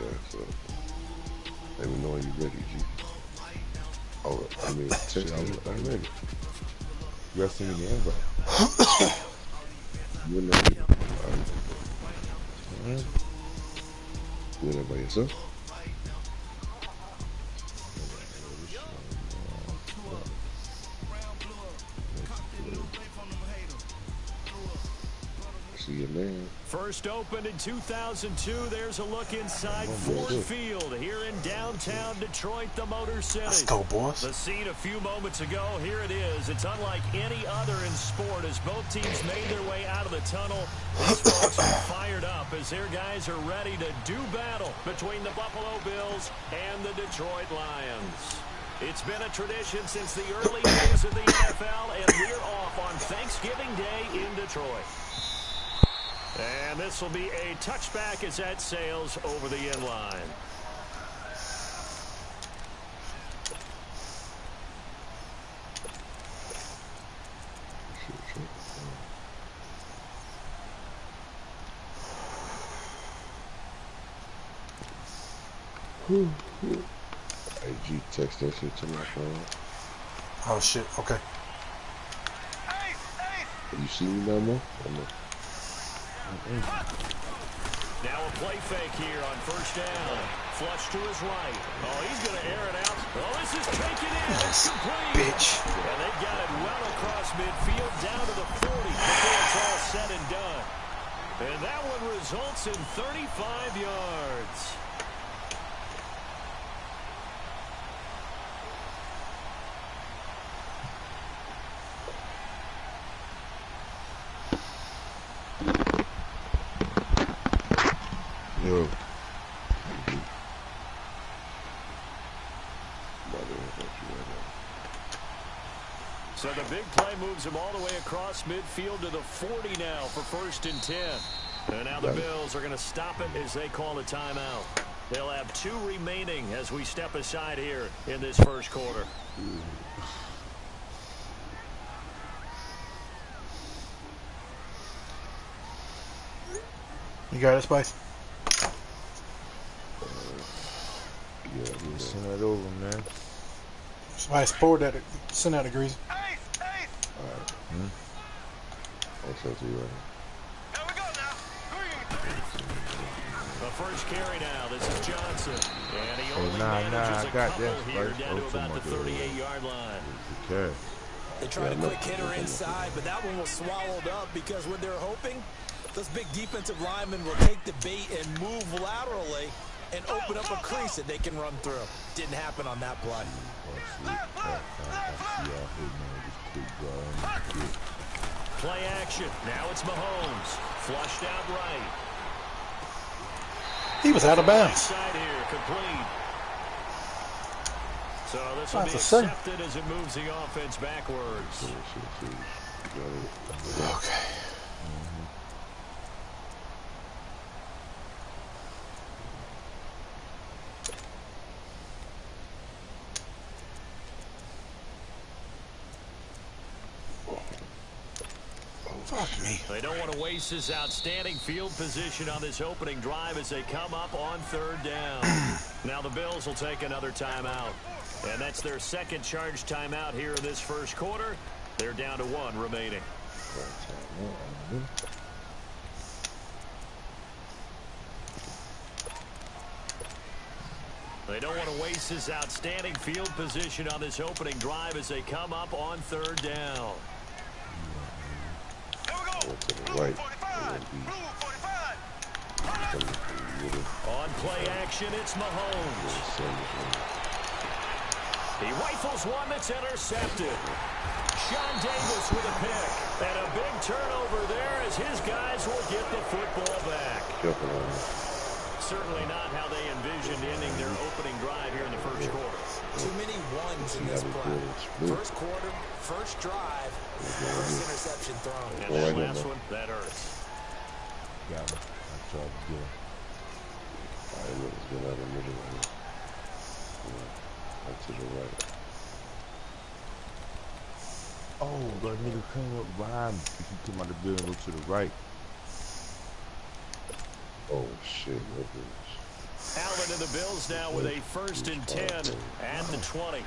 Okay, so let me know when you're ready, G. Oh, I mean, Shit, I'm ready. You gotta send me the invite. You and that. Alright. Doing that by yourself? See you, man. First opened in 2002, there's a look inside Ford Field here in downtown Detroit, the Motor City. Let's go, boys. The scene a few moments ago, here it is. It's unlike any other in sport as both teams made their way out of the tunnel. These folks are fired up as their guys are ready to do battle between the Buffalo Bills and the Detroit Lions. It's been a tradition since the early days of the NFL, and we're off on Thanksgiving Day in Detroit. And this will be a touchback as that sails over the end line. Hey, G, text that shit to my phone. Oh, shit. Okay. You see me no more? Now a play fake here on first down. Flush to his right. Oh, he's going to air it out. Oh, this is taken in. Yes, complete. bitch. And they got it well across midfield down to the 40 before it's all said and done. And that one results in 35 yards. Yo. So the big play moves him all the way across midfield to the 40 now for 1st and 10. And now the Bills are going to stop it as they call a timeout. They'll have 2 remaining as we step aside here in this first quarter. You got it, Spice? Yeah, Send that over, man. Spice, forward that. Send that to Greasy. Alright. I'll show it to you right now. Here we go now. The first carry now. This is Johnson. And he only manages a couple here down to about the 38-yard line. Okay. They tried a quick hitter inside, but that one was swallowed up because what they're hoping, those big defensive linemen will take the bait and move laterally and open up a crease that they can run through. Didn't happen on that play. Play action. Now it's Mahomes. Flushed out right. He was out of bounds. Side here, complete. So this will be accepted as it moves the offense backwards. Okay. Fuck me. They don't want to waste this outstanding field position on this opening drive as they come up on 3rd down. Now the Bills will take another timeout. And that's their second charge timeout here in this first quarter. They're down to 1 remaining. They don't want to waste this outstanding field position on this opening drive as they come up on 3rd down. Right. On play action, it's Mahomes. He rifles one that's intercepted. Sean Davis with a pick. And a big turnover there as his guys will get the football back. Certainly not how they envisioned ending their opening drive here in the first quarter. Too many ones in this play. First quarter, first drive, first interception thrown. And that last one, that hurts. Got me. I tried to get him. I look good out of the middle right here. To the right. Oh, that nigga came up behind me. If you come out the building, look to the right. Oh shit, what is Allen and the Bills now with a 1st and 10 at the 20.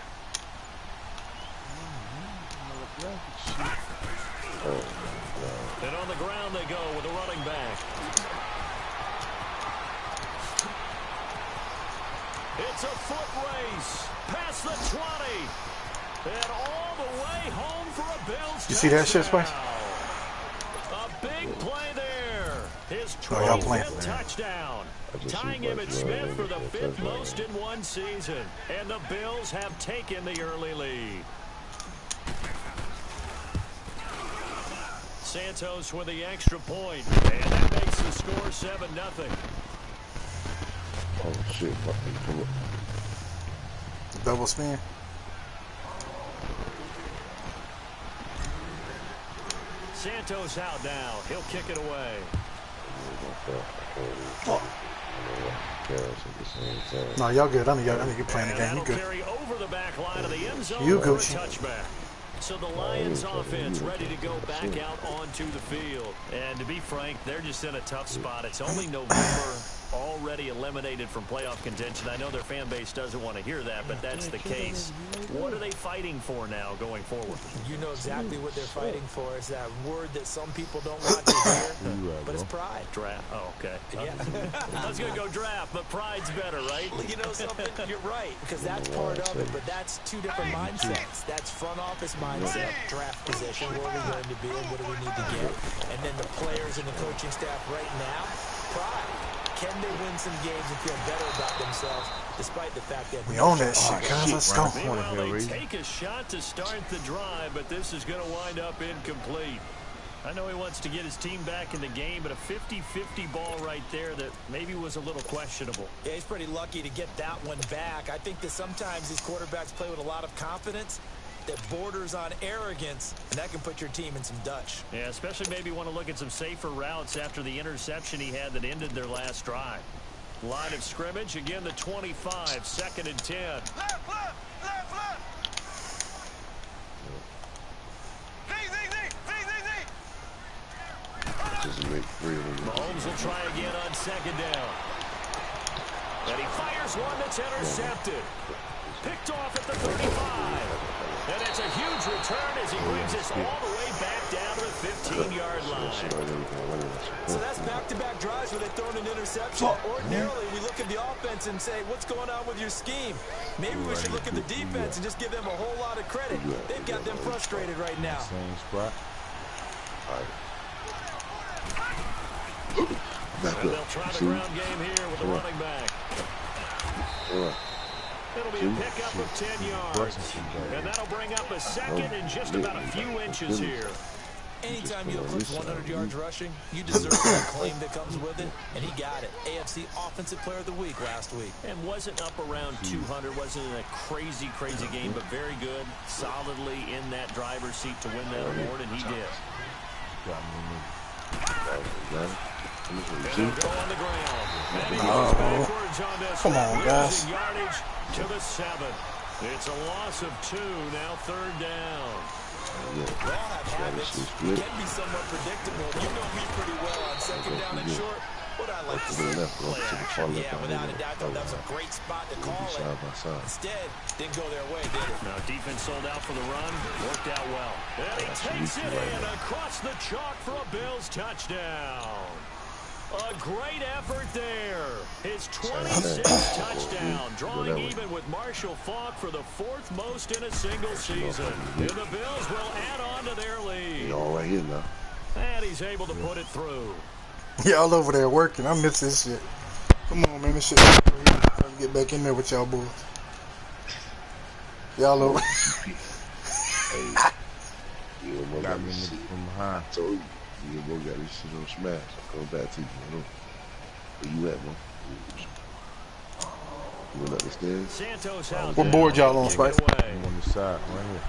And on the ground they go with a running back. It's a foot race past the 20. And all the way home for a Bills touchdown. You see that shit, Spice? A big play there. His Oh, y'all playing. 25th touchdown. Tying Emmitt Smith for the 5th most in one season. And the Bills have taken the early lead. Santos with the extra point. And that makes the score 7-0. Oh, shit. Come up. Double spin. Santos out now. He'll kick it away. No, y'all good. I know you're playing the game. You good. Carry over the back line of the end zone You for a Gucci. touchback. So the Lions offense ready to go back out onto the field. And to be frank, they're just in a tough spot. It's only November, already eliminated from playoff contention. I know their fan base doesn't want to hear that, but that's the case. What are they fighting for now going forward? You know exactly what they're fighting for. Is that word that some people don't want to hear, but it's pride. Draft. Oh, okay. Yeah. I was going to go draft, but pride's better, right? You know something? You're right, because that's part of it, but that's two different mindsets. That's front office mindset, draft position, where are we going to be and what do we need to get? And then the players and the coaching staff right now, pride. Can they win some games and feel better about themselves, despite the fact that We own that shit, guys. Let's go. Meanwhile, they take a shot to start the drive, but this is going to wind up incomplete. I know he wants to get his team back in the game, but a 50-50 ball right there that maybe was a little questionable. Yeah, he's pretty lucky to get that one back. I think that sometimes these quarterbacks play with a lot of confidence that borders on arrogance, and that can put your team in some Dutch. Yeah, especially maybe want to look at some safer routes after the interception he had that ended their last drive. Line of scrimmage, again the 25, 2nd and 10. Mahomes will try again on 2nd down. And he fires one that's intercepted. Picked off at the 35. And it's a huge return as he brings us all the way back down to the 15-yard line. So that's back-to-back drives where they throw an interception. Ordinarily, we look at the offense and say, what's going on with your scheme? Maybe we should look at the defense and just give them a whole lot of credit. They've got them frustrated right now. Same spot. And they'll try the ground game here with the running back. It'll be a pickup of 10 yards. And that'll bring up a 2nd and just about a few inches here. Anytime you eclipse 100 yards rushing, you deserve that claim that comes with it, and he got it. AFC Offensive Player of the Week last week. And wasn't up around 200, wasn't in a crazy game, but very good, solidly in that driver's seat to win that award, and he did. And they'll go on the ground. And he goes backwards on this. Come on, guys. Yardage to the 7. It's a loss of 2, now 3rd down. We all have habits. We can be somewhat predictable. You know me pretty well on 2nd down and short. What I like to see play action. Yeah, without a doubt, that was a great spot to call it. Instead, didn't go their way, did it? No, defense sold out for the run. Worked out well. And he takes it in across the chalk for a Bills touchdown. A great effort there. His 26th touchdown, drawing even with Marshall Faulk for the 4th most in a single season. And the Bills will add on to their lead. All right here now. And he's able to put it through. Y'all over there working. I miss this shit. Come on, man. This shit. Trying to get back in there with y'all boys. Y'all over. You almost got me from behind. I told you. You almost got this shit on smash. I'm coming back to you, you know. Where you at, man? You went up the stairs? Santos out. What board y'all on, Spice? I'm on the side, right here.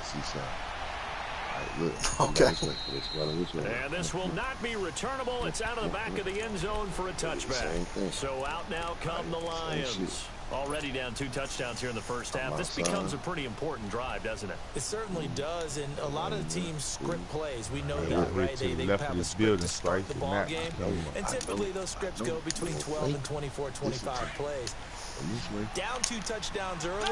Seaside. All right, look. Okay. This way. And this will not be returnable. It's out of the back of the end zone for a touchback. So out now come the Lions. Already down 2 touchdowns here in the first half. This becomes a pretty important drive, doesn't it? It certainly does, and a lot of the teams script plays. We know that, right? They have a script to start the ball game, and typically those scripts go between 12 and 24, 25 plays. Down 2 touchdowns early,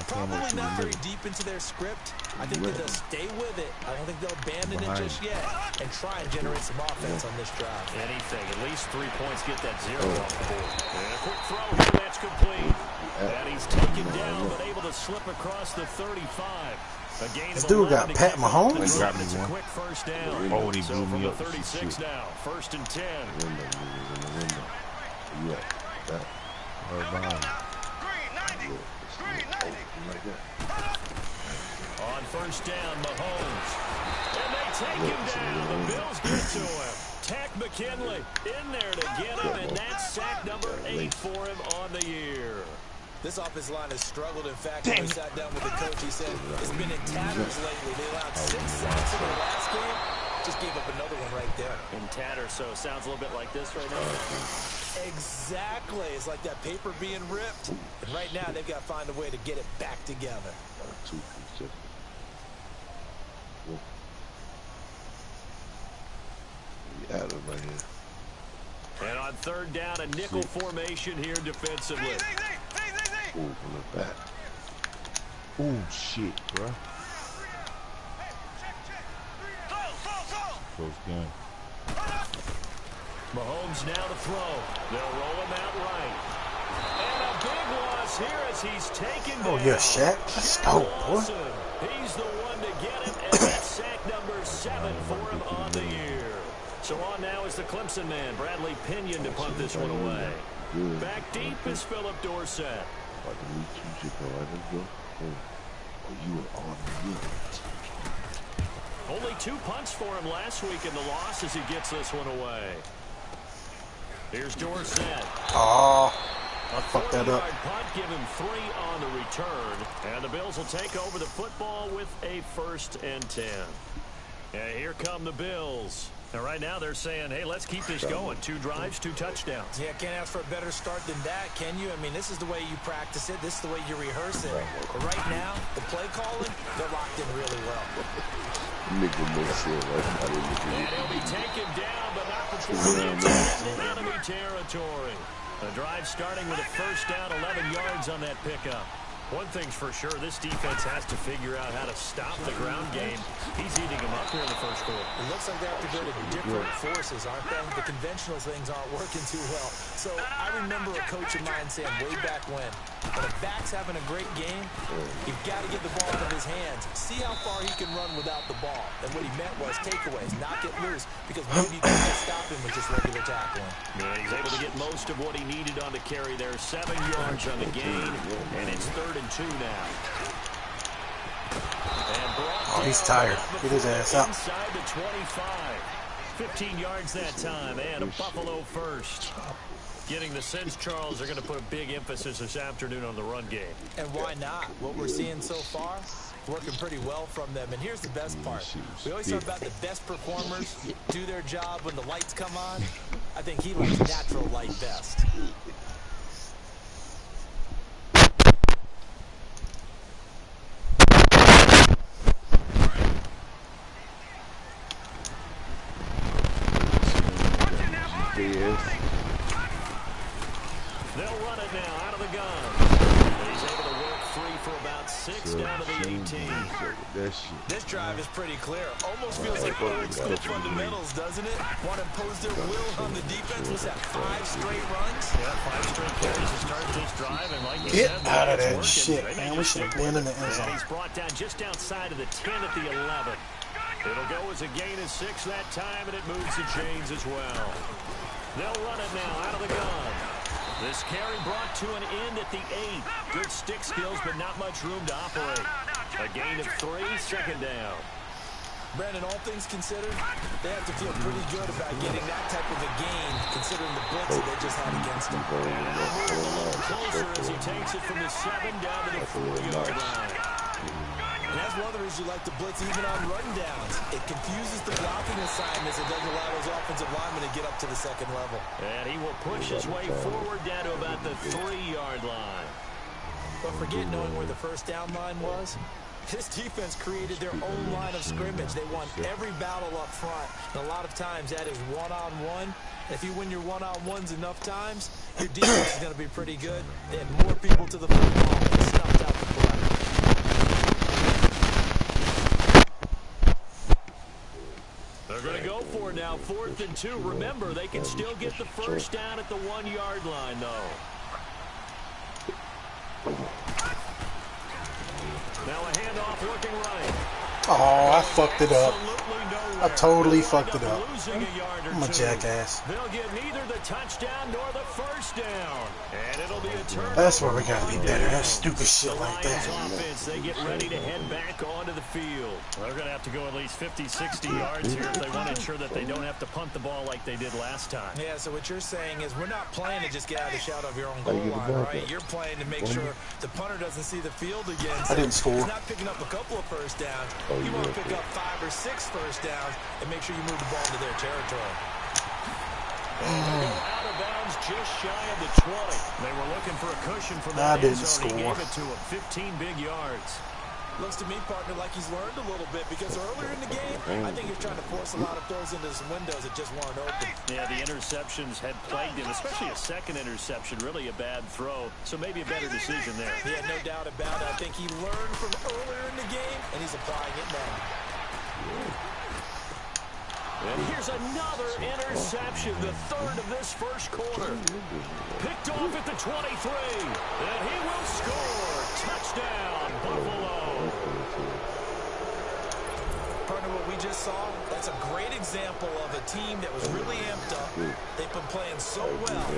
probably not very deep into their script. I think that they'll stay with it. I don't think they'll abandon it just yet and try and generate some offense on this drive. Anything, at least 3 points, get that 0 off the board. And a quick throw here, that's complete. And he's taken down, but able to slip across the 35. A gain This of dude got Pat Mahomes? It's a quick first down. Oh, he so blew from me the up. 36 now, 1st and 10. On 1st down, Mahomes. And they take him down. The Bills get to him. Tack McKinley in there to get him, and that's sack number 8 for him on the year. This offensive line has struggled. In fact, when we sat down with the coach, he said it's been in tatters lately. They allowed 6 sacks in their last game. Just gave up another one right there. In tatters, so sounds a little bit like this right now. Exactly. It's like that paper being ripped. And right now, they've got to find a way to get it back together. And on 3rd down, a nickel formation here defensively. From the back. Oh, shit, bro. Close game. Mahomes now to throw. They'll roll him out right. And a big loss here as he's taken down. Oh, yeah, Shaq. Let's go, boy. He's the one to get it, and that's sack number 7 for him on the year. So on now is the Clemson man, Bradley Pinion, to punt this one away. Back deep is Philip Dorsett. Only 2 punts for him last week in the loss as he gets this one away. Here's Dorsett. Oh, A fuck that up. 40-yard punt, give him 3 on the return. And the Bills will take over the football with a 1st and 10. And here come the Bills. And right now they're saying, hey, let's keep this going. 2 drives, 2 touchdowns. Yeah, can't ask for a better start than that, can you? I mean, this is the way you practice it. This is the way you rehearse it. But right now, the play calling, they're locked in really well. And he'll be taken down, but not before he gets into enemy territory. The drive starting with a 1st down, 11 yards on that pickup. One thing's for sure, this defense has to figure out how to stop the ground game. He's eating them up here in the 1st quarter. It looks like they have to go to different forces, aren't they? The conventional things aren't working too well. So I remember a coach of mine saying way back when a back's having a great game, you've got to get the ball out of his hands. See how far he can run without the ball. And what he meant was takeaways, not get loose, because maybe you can't stop him with just regular tackling. Yeah, he's able to get most of what he needed on the carry there. 7 yards on the gain, and it's 3rd and 2 now. Oh, he's tired. Get his ass up. Inside the 25. 15 yards that time, and a Buffalo 1st. Getting the sense, Charles, are going to put a big emphasis this afternoon on the run game. And why not? What we're seeing so far, working pretty well from them. And here's the best part. We always talk about the best performers do their job when the lights come on. I think he likes natural light best. They'll run it now out of the gun. He's able to work free for about 6 down to the 18. This drive is pretty clear. Almost feels like old school fundamentals, doesn't it? Want to impose their will on the defense. What's that, 5 straight runs? Yeah, 5 straight carries to start this drive. And like you Get said, out of that working. shit, man. We should have been in the end And zone. he's brought down just outside of the 10 at the 11. It'll go as a gain of 6 that time, and it moves the chains as well. They'll run it now out of the gun. This carry brought to an end at the 8. Good stick skills, but not much room to operate. A gain of 3, 2nd down. Brandon, all things considered, they have to feel pretty good about getting that type of a gain, considering the blitz that they just had against them. And now moving a little closer as he takes it from the 7 down to the 4-yard line. And that's one of the reasons you like to blitz even on run downs. It confuses the blocking assignments. It doesn't allow those offensive linemen to get up to the second level. And he will push his way forward down to about the 3-yard line. But forget knowing where the first down line was. This defense created their own line of scrimmage. They won every battle up front. And a lot of times that is one-on-one. If you win your one-on-ones enough times, your defense is going to be pretty good. They had more people to the football and snuffed out the play. They're going to go for it now, 4th and 2. Remember, they can still get the first down at the 1-yard line, though. Now a handoff looking right. Oh, I fucked it up. I totally fucked it up. I'm a jackass. They'll get neither the touchdown nor the first down. And it'll be a turn. That's where we gotta be better. That's stupid shit like that. Offense, they get ready to head back onto the field. They're going to have to go at least 50, 60 yards here if they want to ensure that they don't have to punt the ball like they did last time. Yeah, so what you're saying is we're not playing to just get out of the shadow of your own goal line, right? You're playing to make sure the punter doesn't see the field again. So I didn't score. he's not picking up a couple of first downs. You want to pick up 5 or 6 first downs and make sure you move the ball into their territory. Out of bounds just shy of the 20. They were looking for a cushion from that end zone. He gave it to him, 15 big yards. Looks to me, partner, like he's learned a little bit because earlier in the game, I think he was trying to force a lot of throws into some windows that just weren't open. Yeah, the interceptions had plagued him, especially a second interception, really a bad throw. So maybe a better decision there. Yeah, no doubt about it. I think he learned from earlier in the game, and he's applying it now. And here's another interception, the 3rd of this first quarter. Picked off at the 23, and he will score. Touchdown, Buffalo. Partner, what we just saw, that's a great example of a team that was really amped up. They've been playing so well,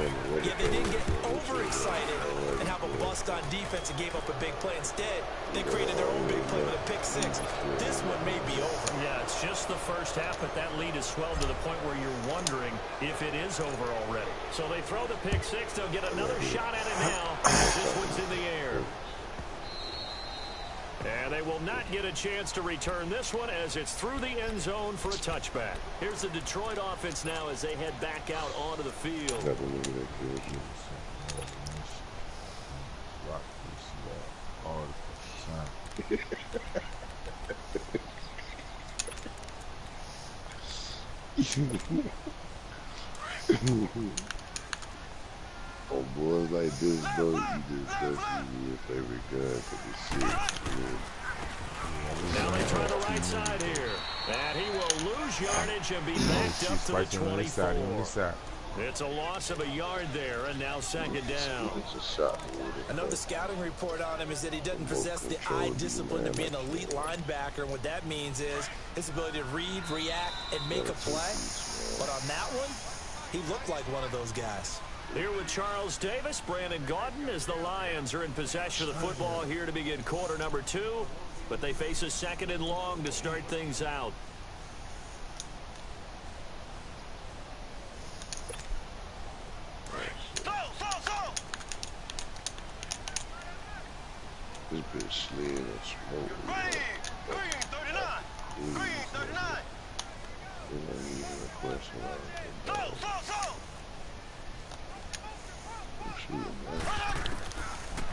yet they didn't get overexcited and have a bust on defense and gave up a big play. Instead, they created their own big play with a pick 6. This one may be over. Yeah, it's just the first half, but that lead has swelled to the point where you're wondering if it is over already. So they throw the pick 6. They'll get another shot at it now. This one's in the air. And they will not get a chance to return this one as it's through the end zone for a touchback. Here's the Detroit offense now as they head back out onto the field. Oh, boys like this, though, you just don't see your favorite gun for the shit. Now they try the right side here. And he will lose yardage and be backed up to the 24. It's a loss of a yard there, and now second down. I know the scouting report on him is that he doesn't possess the eye discipline to be an elite linebacker. And what that means is his ability to read, react, and make a play. But on that one, he looked like one of those guys. Here with Charles Davis, Brandon Gaudin, as the Lions are in possession of the football here to begin quarter number 2. But they face a 2nd and long to start things out. This bitch slid and smoked. Green 39. Green 39. There's not even a question like that. I'm shooting, man.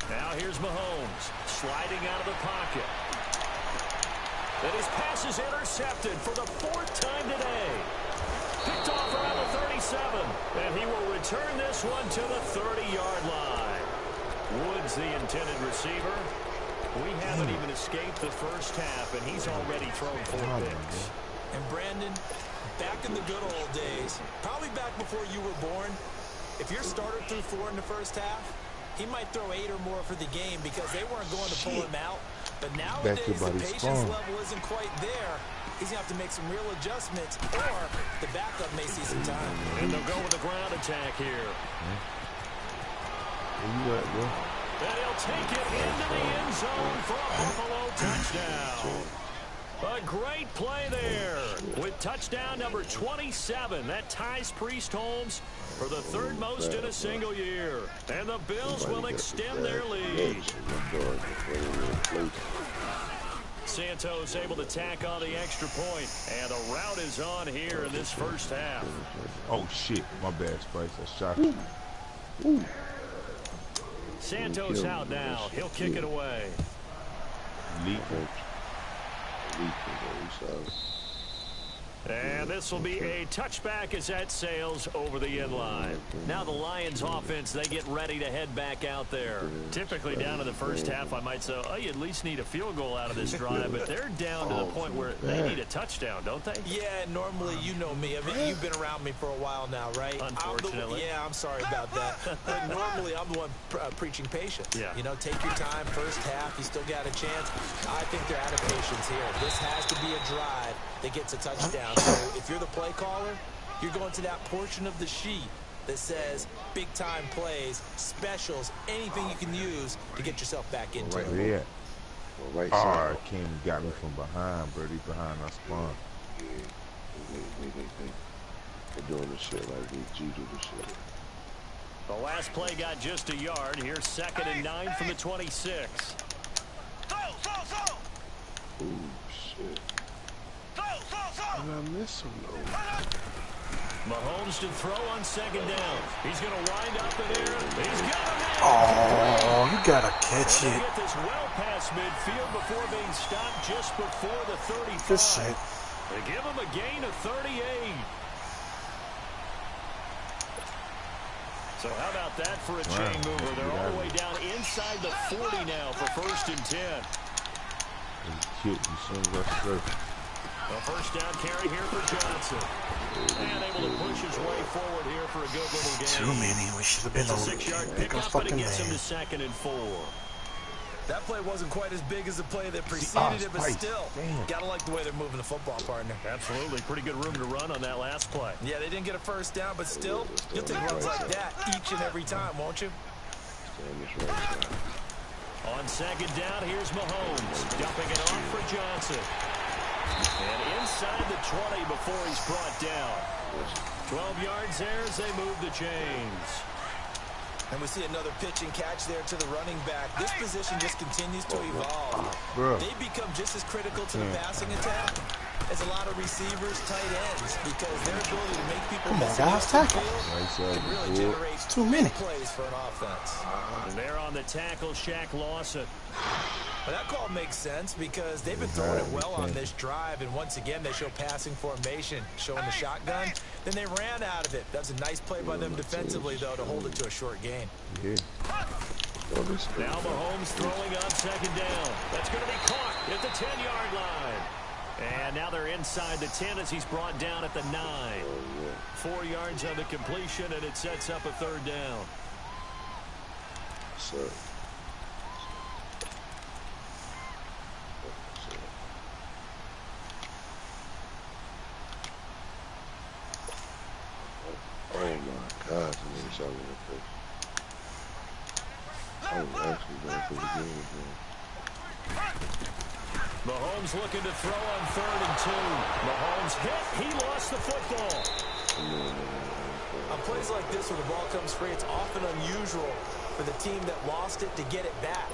Now here's Mahomes sliding out of the pocket. And his pass is intercepted for the 4th time today. Picked off around the 37. And he will return this one to the 30-yard line. Woods, the intended receiver. We haven't even escaped the first half, and he's already thrown 4 picks. And Brandon, back in the good old days, probably back before you were born, if your starter threw 4 in the first half, he might throw 8 or more for the game because they weren't going to pull him out. But nowadays, the patience level isn't quite there. He's going to have to make some real adjustments, or the backup may see some time. And they'll go with a ground attack here. Where you at, bro? And he'll take it into the end zone for a Buffalo touchdown. A great play there with touchdown number 27. That ties Priest Holmes for the 3rd most in a single year. And the Bills will extend their lead. Santos able to tack on the extra point, and the route is on here in this first half. Oh shit, my bad, Spice. I shot you. Santos out now. He'll kick it away. And this will be a touchback as that sails over the end line. Now the Lions offense, they get ready to head back out there. Typically down in the first half, I might say, oh, you at least need a field goal out of this drive, but they're down to the point where they need a touchdown, don't they? Yeah, normally, you know me. I mean, you've been around me for a while now, right? Unfortunately. I'm sorry about that. But normally, I'm the one preaching patience. Yeah. You know, take your time. First half, you still got a chance. I think they're out of patience here. This has to be a drive that gets a touchdown. So if you're the play caller, you're going to that portion of the sheet that says big-time plays, specials, anything you can use to get yourself back into it. Yeah. Right side. Came and got me from behind, Birdie, behind our spawn. They're doing this shit like they do this shit. The last play got just a yard. Here's 2nd and 9 from the 26. Ooh, shit. And I miss him, though. Mahomes to throw on 2nd down. He's going to wind up in there. He's got him. Oh, you gotta catch And it. they get this well past midfield before being stopped just before the 35. Good shit. They give him a gain of 38. So how about that for a chain mover? They're all the way down inside the 40 now for 1st and 10. Cute. You seen what's A first down carry here for Johnson. And able to push his way forward here for a good little game. Too many. We should have been It's a over 6-yard there. pickup, but it gets him to 2nd and 4. That play wasn't quite as big as the play that preceded it, but still, gotta like the way they're moving the football, partner. Absolutely. Pretty good room to run on that last play. Yeah, they didn't get a first down, but still, you'll take runs like that each and every time, won't you? On 2nd down, here's Mahomes. Dumping it off for Johnson. And inside the 20 before he's brought down. 12 yards there as they move the chains. And we see another pitch and catch there to the running back. This position just continues to evolve. They become just as critical to the passing attack as a lot of receivers, tight ends, because their ability to make people miss the field can really generate 2 minutes plays for an offense. And they're on the tackle, Shaq Lawson. But that call makes sense because they've been throwing it well on this drive, and once again they show passing formation, showing the shotgun. Then they ran out of it. That's a nice play by them defensively, though, to hold it to a short gain. Now Mahomes throwing on 2nd down. That's going to be caught at the 10-yard line. And now they're inside the 10 as he's brought down at the 9. 4 yards on the completion, and it sets up a 3rd down. Oh my God, I mean, shot me in the face. I was actually going for the game, man. Mahomes looking to throw on 3rd and 2. Mahomes hit. He lost the football. On plays like this where the ball comes free, it's often unusual for the team that lost it to get it back.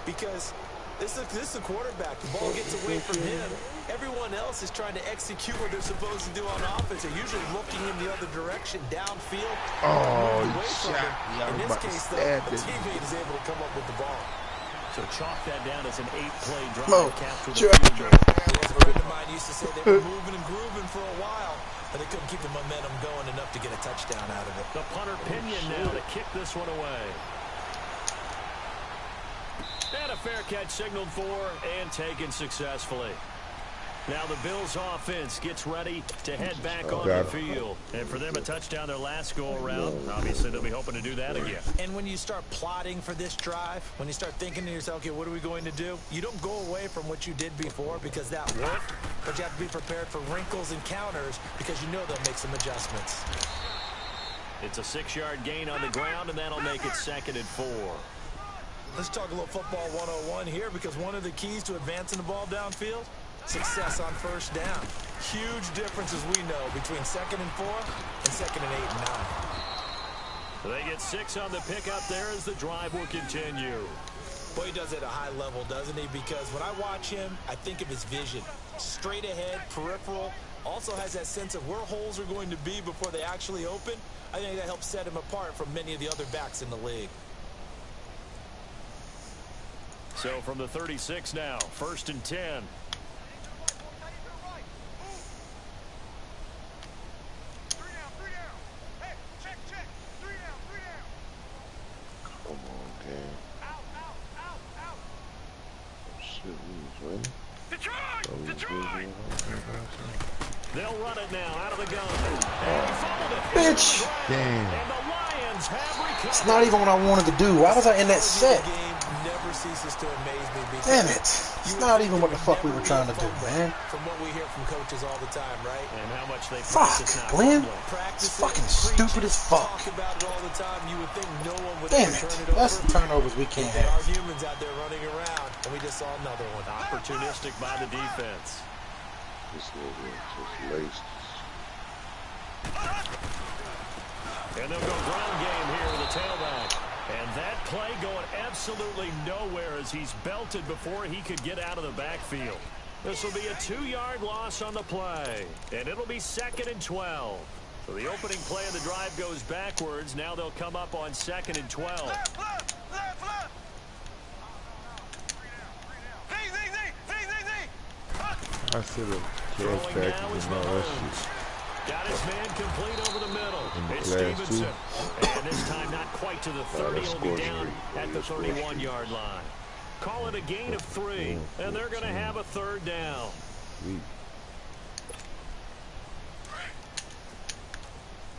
Because this is a quarterback. The ball gets away from him. Everyone else is trying to execute what they're supposed to do on offense. They're usually looking in the other direction, downfield. Oh, away from him. In this case, though, the teammate is able to come up with the ball. So chalk that down as an 8-play drive to capture the field goal. As a friend of mine used to say, they were moving and grooving for a while, but they couldn't keep the momentum going enough to get a touchdown out of it. The punter Pinion now to kick this one away. And a fair catch signaled for and taken successfully. Now the Bills offense gets ready to head back on the field. And for them, a touchdown their last go-around. Obviously, they'll be hoping to do that again. And when you start plotting for this drive, when you start thinking to yourself, okay, what are we going to do? You don't go away from what you did before because that worked, but you have to be prepared for wrinkles and counters because you know they'll make some adjustments. It's a 6-yard gain on the ground, and that'll make it 2nd and 4. Let's talk a little football 101 here because one of the keys to advancing the ball downfield, success on first down. Huge differences we know between 2nd and 4 and 2nd and 8 and 9. They get 6 on the pickup there as the drive will continue. Boy, he does it at a high level, doesn't he? Because when I watch him, I think of his vision. Straight ahead, peripheral, also has that sense of where holes are going to be before they actually open. I think that helps set him apart from many of the other backs in the league. So from the 36 now, 1st and 10. They'll run it now out of the gun. And he fumbled it. Bitch! Damn. And the Lions have recovered. It's not even what I wanted to do. Why was I in that set? Never ceases to amaze me. Damn it. It's not even what the fuck we were trying to do, man. From what we hear from coaches all the time, right? And how much they Fuck, Glenn. It's fucking stupid as fuck. Talk about it all the time. You would think no one would Damn ever it. turn it over. That's the turnovers we can't There are have. humans out there running around, and we just saw another one. Opportunistic by the defense. This nigga just laced. And they'll go ground game here with the tailback. And that play going absolutely nowhere as he's belted before he could get out of the backfield. This will be a 2-yard loss on the play. And it'll be 2nd and 12. So the opening play of the drive goes backwards. Now they'll come up on 2nd and 12. Left. I should have Throwing cash now packages is and all that Mahomes. shit. Got his man complete over the middle. It's last Stevenson. And this time not quite to the 30. He'll be down at the 31-yard line. Call it a gain of 3. And they're going to have a 3rd down. Sweet.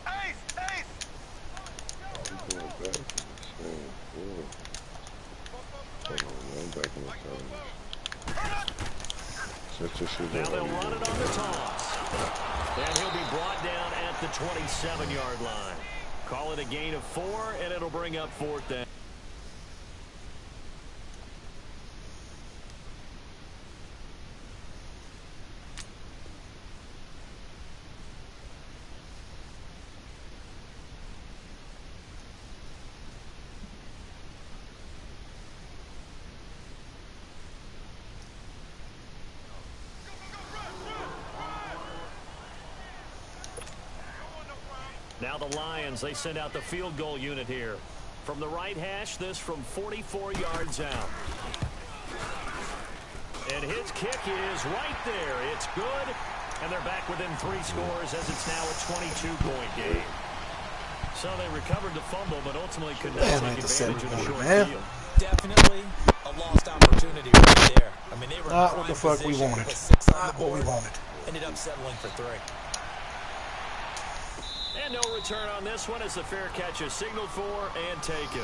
Ace! I'm going back in the same floor. Hold on, I'm back in the same. Set your shit Now down. they'll run it on the toss. And he'll be brought down at the 27-yard line. Call it a gain of 4, and it'll bring up 4th down. Now the Lions, they send out the field goal unit here. From the right hash, this from 44 yards out. And his kick is right there. It's good. And they're back within 3 scores as it's now a 22-point game. So they recovered the fumble, but ultimately could not take advantage of the short field. Definitely a lost opportunity right there. I mean, they were Not what the fuck we wanted. Not what we wanted. Ended up settling for 3. And no return on this one as the fair catch is signaled for and taken.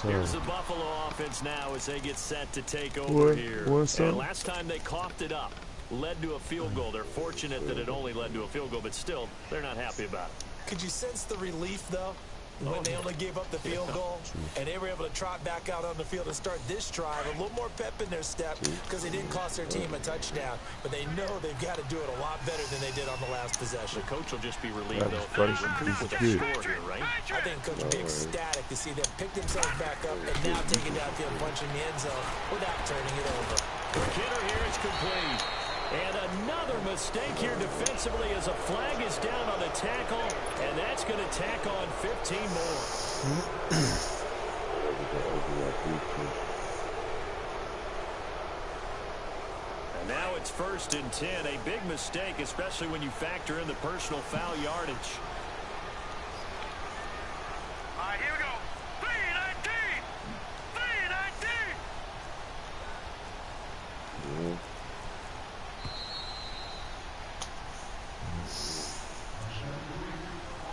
Here's the Buffalo offense now as they get set to take over here. And last time they coughed it up, led to a field goal. They're fortunate that it only led to a field goal, but still, they're not happy about it. Could you sense the relief, though, when they only gave up the field goal and they were able to trot back out on the field and start this drive a little more pep in their step because they didn't cost their team a touchdown, but they know they've got to do it a lot better than they did on the last possession. The coach will just be relieved, though, if funny. they recoup with a score here, right? I think Coach will be ecstatic to see them pick themselves back up and now take it downfield, punching the end zone without turning it over. Kidder here is complete. And another mistake here defensively as a flag is down on the tackle, and that's going to tack on 15 more. And now it's 1st and 10. A big mistake, especially when you factor in the personal foul yardage. All right, here we go. 319! 319!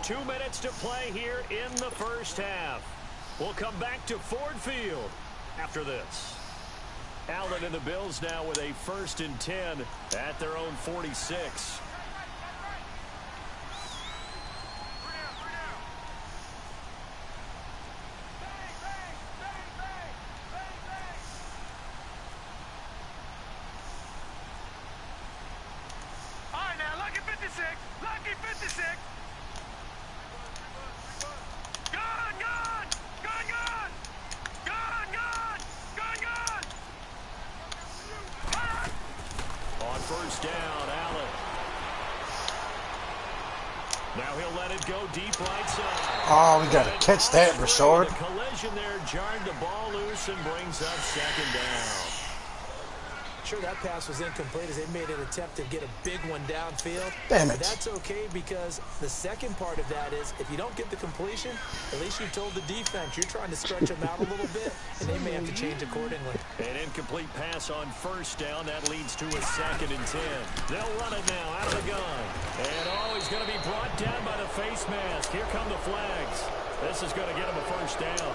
2 minutes to play here in the first half. We'll come back to Ford Field after this. Allen and the Bills now with a 1st and 10 at their own 46. All right, now, lucky 56. Lucky 56. Gun! Gun! Gun! Gun! Gun! Gun! Gun! Gun! first down. Allen. Now he'll let it go deep right side. Oh, we got to catch that, Rashard. The collision there jarred the ball loose and brings up second down. Sure, that pass was incomplete as they made an attempt to get a big one downfield. Damn it. But that's okay because the second part of that is if you don't get the completion, at least you told the defense you're trying to stretch them out a little bit, and they may have to change accordingly. An incomplete pass on first down. That leads to a 2nd and 10. They'll run it now out of the gun. And he's going to be brought down by the face mask. Here come the flags. This is going to get him a first down.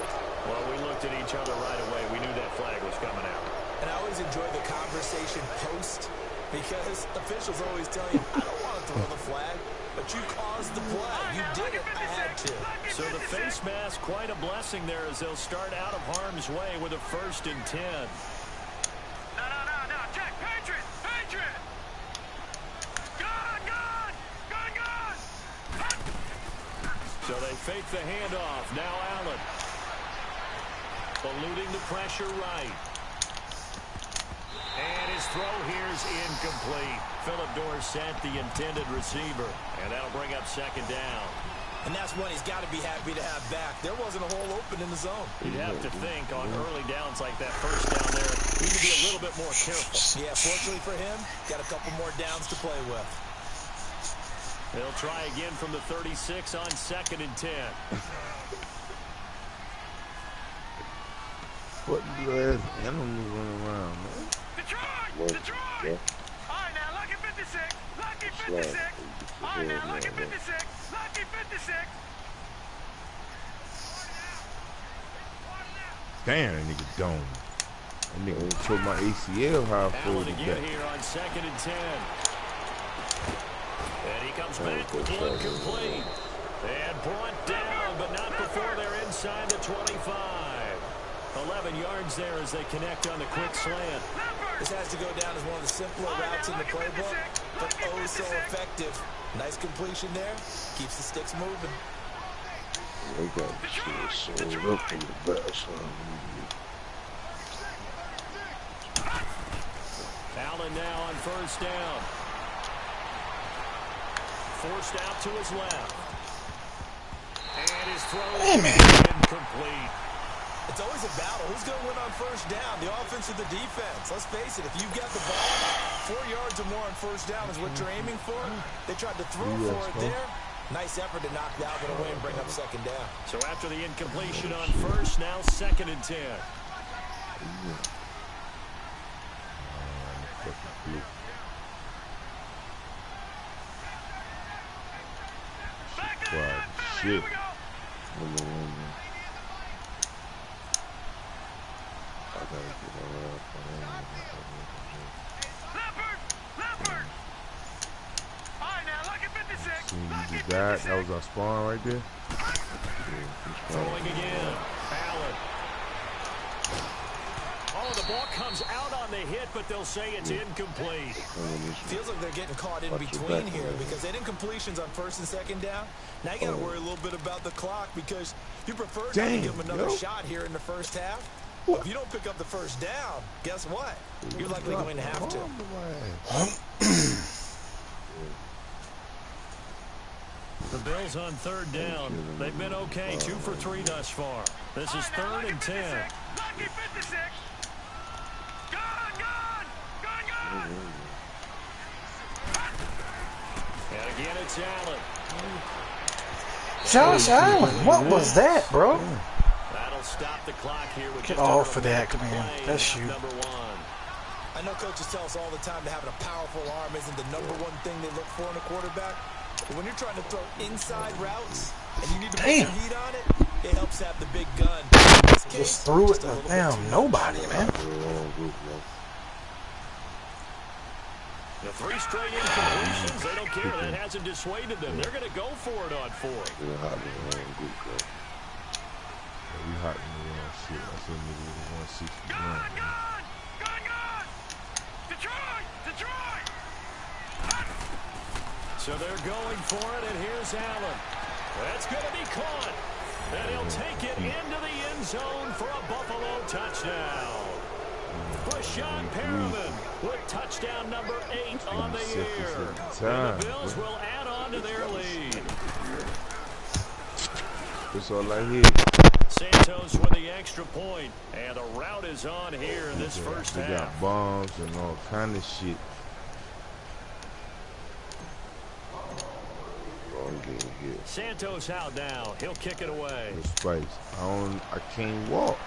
Well, we looked at each other right away. We knew that flag was coming out. And I always enjoy the conversation post because officials always tell you, I don't want to throw the flag, but you caused the play. You did it. I had to. So the face mask, quite a blessing there as they'll start out of harm's way with a 1st and 10. No. Check. Patriot. Gun. So they fake the handoff. Now Allen. Eluding the pressure right. And his throw here is incomplete. Philip Dorsett, the intended receiver. And that'll bring up 2nd down. And that's one he's got to be happy to have back. There wasn't a hole open in the zone. You'd have to think on early downs like that first down there, he need to be a little bit more careful. Yeah, fortunately for him, got a couple more downs to play with. They'll try again from the 36 on 2nd and 10. What the ass animals running around, man? Detroit! All right, now, Lucky 56. All right, now, Lucky 56. Damn, that nigga dome. That nigga tore my ACL how I Allen folded again that. here on 2nd and 10. And he comes back with one complete. And brought down, but not before they're inside the 25. 11 yards there as they connect on the quick slant. This has to go down as one of the simpler routes in the playbook, but oh so effective. Nice completion there. Keeps the sticks moving. They got the shit sold up in the backside. Allen now on first down. Forced out to his left. And his throw is incomplete. It's always a battle. Who's going to win on first down, the offense or the defense? Let's face it, if you've got the ball, 4 yards or more on first down is what you're aiming for. They tried to throw for it there. Nice effort to knock that one away and bring up 2nd down. So after the incompletion on first, now 2nd and 10. Shit. Leopard! All right, now, Lucky 56. See, you just died. That was our spawn right there. Throwing again. Allen. Oh, the ball comes out on the hit, but they'll say it's incomplete. Feels like they're getting caught in between here because they did incompletions on 1st and 2nd down. Now you got to worry a little bit about the clock because you prefer not to give them another shot here in the first half. But if you don't pick up the first down, guess what? You're likely going to have to. The Bills on 3rd down. They've been okay, 2 for 3 thus far. This is 3rd and 10. Lucky 56. Gun! And again, it's Allen. Josh Allen, what was that, bro? That'll stop the clock here with Get off of that, man. That's you. Number 1. I know coaches tell us all the time that having a powerful arm isn't the number one thing they look for in a quarterback. But when you're trying to throw inside routes and you need to put some heat on it, it helps have the big gun. Just threw it to damn nobody, man. The 3 straight incompletions, they don't care. That hasn't dissuaded them. They're going to go for it on 4th. We hot in the shit. I said nigga 160. Gun! Detroit! So they're going for it, and here's Allen. That's going to be caught. And he'll take it into the end zone for a Buffalo touchdown. Brashad Perriman with touchdown number 8 on the year. And the Bills will add on to their lead. That's all I hear. Santos with the extra point, and the route is on here in this first half. They got bombs and all kind of shit. Santos out now. He'll kick it away. Spice. I can't walk.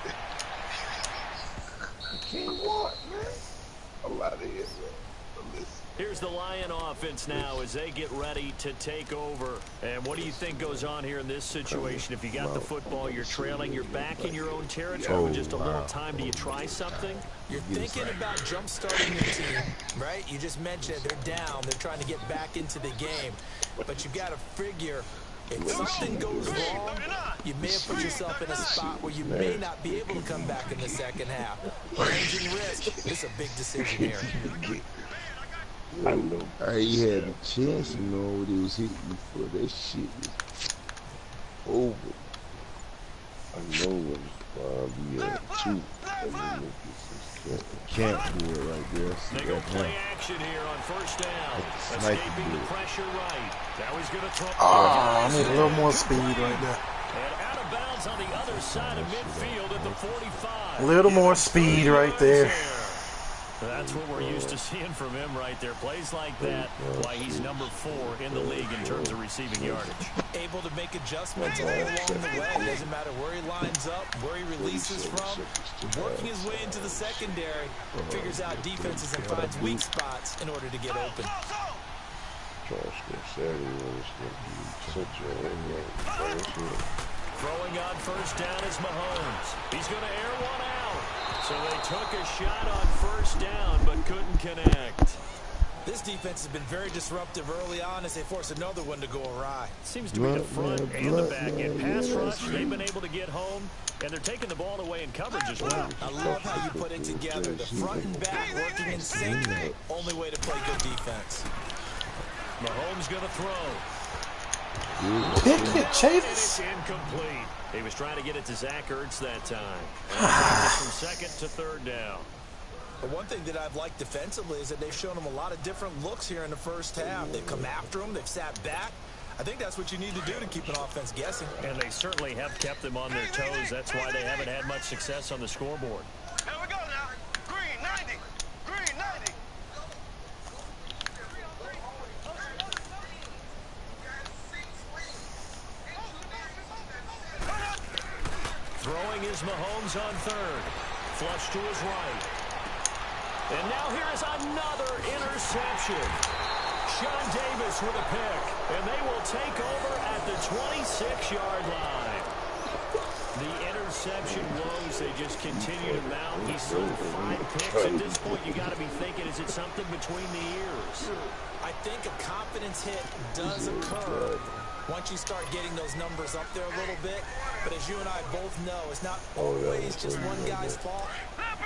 I can't walk, man. I'm out of here, man. Here's the Lion offense now as they get ready to take over. And what do you think goes on here in this situation? If you got the football, you're trailing, you're back in your own territory with just a little time. Do you try something? You're thinking about jump-starting your team, right? You just mentioned they're down. They're trying to get back into the game. But you've got to figure if something goes wrong, you may have put yourself in a spot where you may not be able to come back in the second half. Managing risk, this is a big decision here. I know. He had a chance, you know, what he was hitting before that shit was over. I know when we had 2. Can't do it right there. They go play action here on first down. Escaping the pressure right. Now he's going to throw. I need a little more speed right there. And out of bounds on the other side of midfield at the 45. A little more speed right there. That's what we're used to seeing from him right there. Plays like that, why he's number 4 in the league in terms of receiving yardage. Able to make adjustments all along the way. Doesn't matter where he lines up, where he releases from. Working his way into the secondary, figures out defenses and finds weak spots in order to get open. Throwing on first down is Mahomes. He's going to air one out. So they took a shot on first down, but couldn't connect. This defense has been very disruptive early on as they force another one to go awry. Seems to be the front and the back end. Pass rush, they've been able to get home, and they're taking the ball away in coverage as well. I love how you put it together. The front and back working in sync. Only way to play good defense. Mahomes going to throw. Pick it, And Chavis. it's incomplete. He was trying to get it to Zach Ertz that time. From second to third down. But one thing that I've liked defensively is that they've shown him a lot of different looks here in the first half. They've come after him. They've sat back. I think that's what you need to do to keep an offense guessing. And they certainly have kept them on their toes. That's why they haven't had much success on the scoreboard. Here we go now. Green 90. Green 90. Throwing is Mahomes on third. Flush to his right. And now here is another interception. Sean Davis with a pick. And they will take over at the 26-yard line. The interception woes, they just continue to mount. He's thrown 5 picks. At this point, you got to be thinking, is it something between the ears? I think a confidence hit does occur once you start getting those numbers up there a little bit. But as you and I both know, it's not always just one guy's fault.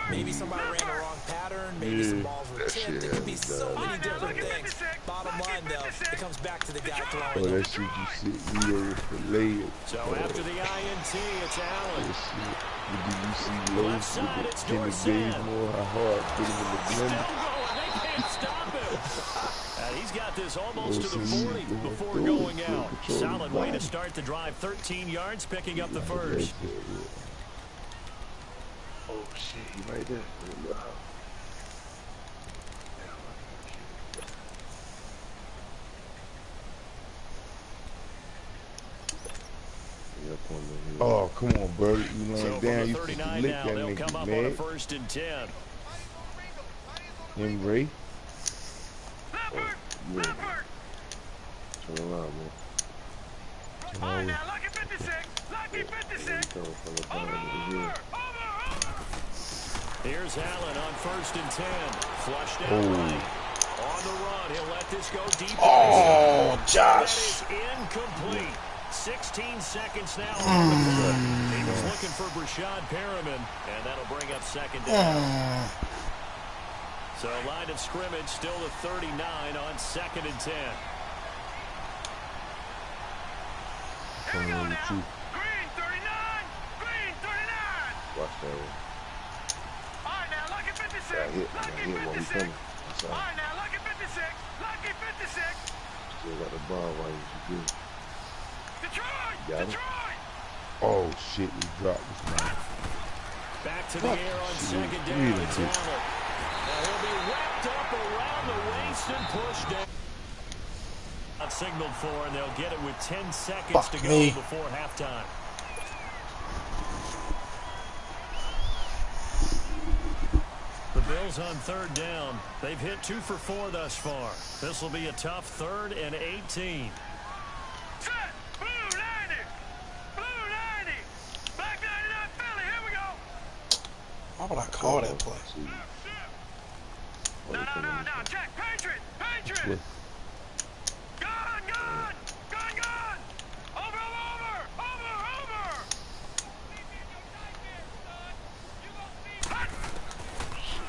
Maybe somebody ran the wrong pattern. Maybe some balls were tipped. It could be so many different things. Bottom line, though, it comes back to the guy throwing them. That shit you sit over for layers. So after the INT, it's Allen. Did you see low? Left side, it's Jimmy Dorsett. Gatemore, how hard put him in the Still blender. going. They can't stop him. And he's got this almost to the 40 before going out. Solid way to start the drive. 13 yards, picking up the first. Oh shit, he right there. Oh, come on, bro. You know, So damn, from you the supposed to 39 lick now, that they'll come up nigga, on a man. 1st and 10. Him, Ray. Leopard. Turn around, man. All right, now, lucky 56. Lucky 56. Over. Here's Allen on 1st and 10. Flushed down right. On the run, he'll let this go deep. Oh, Josh. That is incomplete. 16 seconds now on the clock. He was looking for Brashad Perriman, and that'll bring up 2nd down. So line of scrimmage still the 39 on 2nd and 10. Here we go now. Green 39. Green 39. Watch that one. All right, now, lucky hit while he coming. All right, now, lucky 56. Lucky 56. Still got the ball while he's good. Detroit. Got him. Detroit. Oh shit, we dropped this man. Back to the air on second down. It's Allen. Now he'll be wrapped up around the waist and pushed down. Not signaled for, and they'll get it with 10 seconds to go before halftime. The Bills on third down. They've hit 2 for 4 thus far. This will be a tough 3rd and 18. Set. Blue 90. Blue 90. Black 99 Philly. Here we go. Why would I call that play? No. Check. Patriot. Patriot. Gun. Over.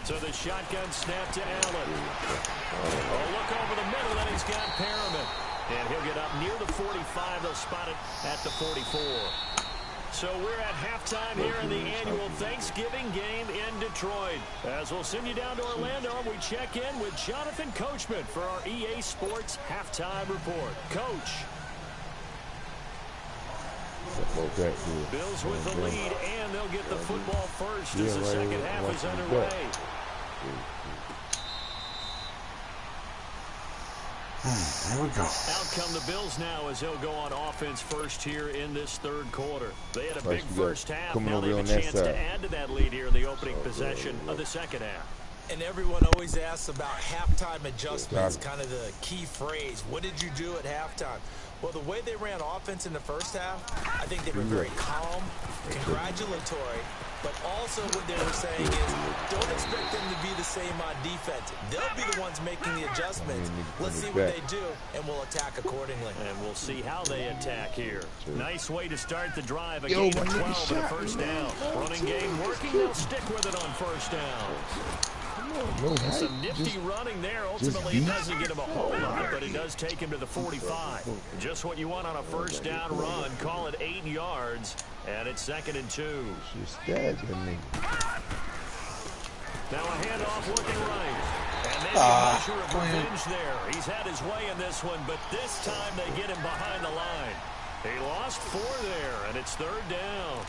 So the shotgun snap to Allen. Oh, look over the middle, and he's got Perriman. And he'll get up near the 45. They'll spot it at the 44. So we're at halftime here in the annual Thanksgiving game in Detroit. As we'll send you down to Orlando, we check in with Jonathan Coachman for our EA Sports Halftime Report. Coach. Bills with the lead, and they'll get the football first as the second half is underway. Here we go. Out come the Bills now as they'll go on offense first here in this third quarter. They had a big first half. Now they have a chance to add to that lead here in the opening possession of the second half. And everyone always asks about halftime adjustments, kind of the key phrase. What did you do at halftime? Well, the way they ran offense in the first half, I think they were very calm, congratulatory, but also what they were saying is don't expect them to be the same on defense. They'll be the ones making the adjustments. Let's see what they do, and we'll attack accordingly. And we'll see how they attack here. Nice way to start the drive. A gain of 12 and a first down. Running game working. They'll stick with it on first down. Some nifty running there. Ultimately, it doesn't get him a whole lot, but it does take him to the 45. Just what you want on a first down run. Call it 8 yards, and it's 2nd and 2. Now a handoff looking right. And maybe a measure of revenge there. He's had his way in this one, but this time they get him behind the line. He lost 4 there, and it's 3rd down.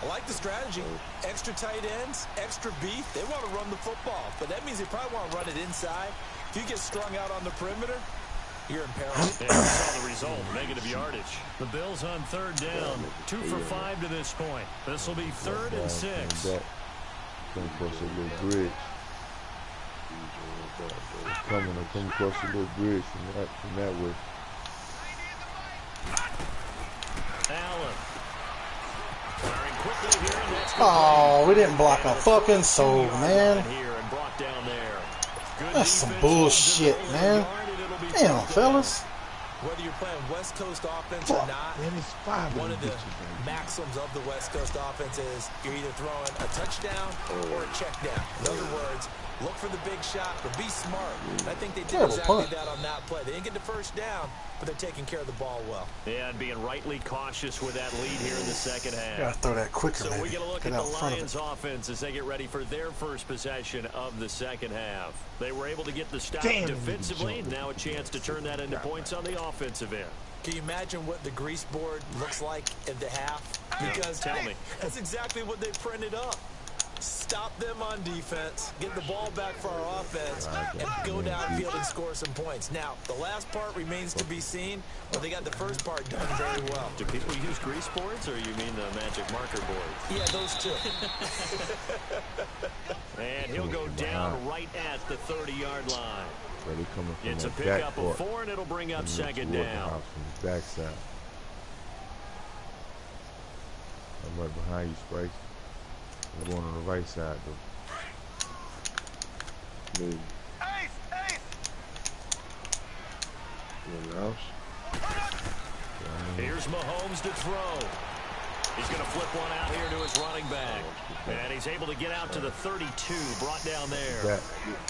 I like the strategy. Extra tight ends, extra beef. They want to run the football, but that means they probably want to run it inside. If you get strung out on the perimeter, you're in peril. And we saw the result, negative yardage. The Bills on 3rd down, 2 for 5 to this point. This will be 3rd and 6. Come across a little bridge. Come across a little bridge from that way. Allen. Oh, we didn't block a fucking soul, man. That's some bullshit, man. Damn, fellas. Whether you're playing West Coast offense or not, one of the maxims of the West Coast offense is you're either throwing a touchdown or a check down. In other words, look for the big shot, but be smart. And I think they did exactly that on that play. They didn't get the first down, but they're taking care of the ball well. Yeah, and being rightly cautious with that lead here in the second half. Gotta throw that quicker, so we get a look at the Lions offense as they get ready for their first possession of the second half. They were able to get the stop defensively. Now a chance to turn that into points on the offensive end. Can you imagine what the grease board looks like at the half? Because tell me. That's exactly what they printed up. Stop them on defense, get the ball back for our offense, and go downfield and score some points. Now, the last part remains to be seen, but they got the first part done very well. Do people use grease boards, or you mean the magic marker board? Yeah, those two. And he'll go down right at the 30-yard line. So it's a pickup of 4, and it'll bring up 2nd down. From the backside. I'm right behind you, Spice. I'm going on the right side, though. Move. Ace! In the house. Here's Mahomes to throw. He's going to flip one out here to his running back. And he's able to get out to the 32, brought down there.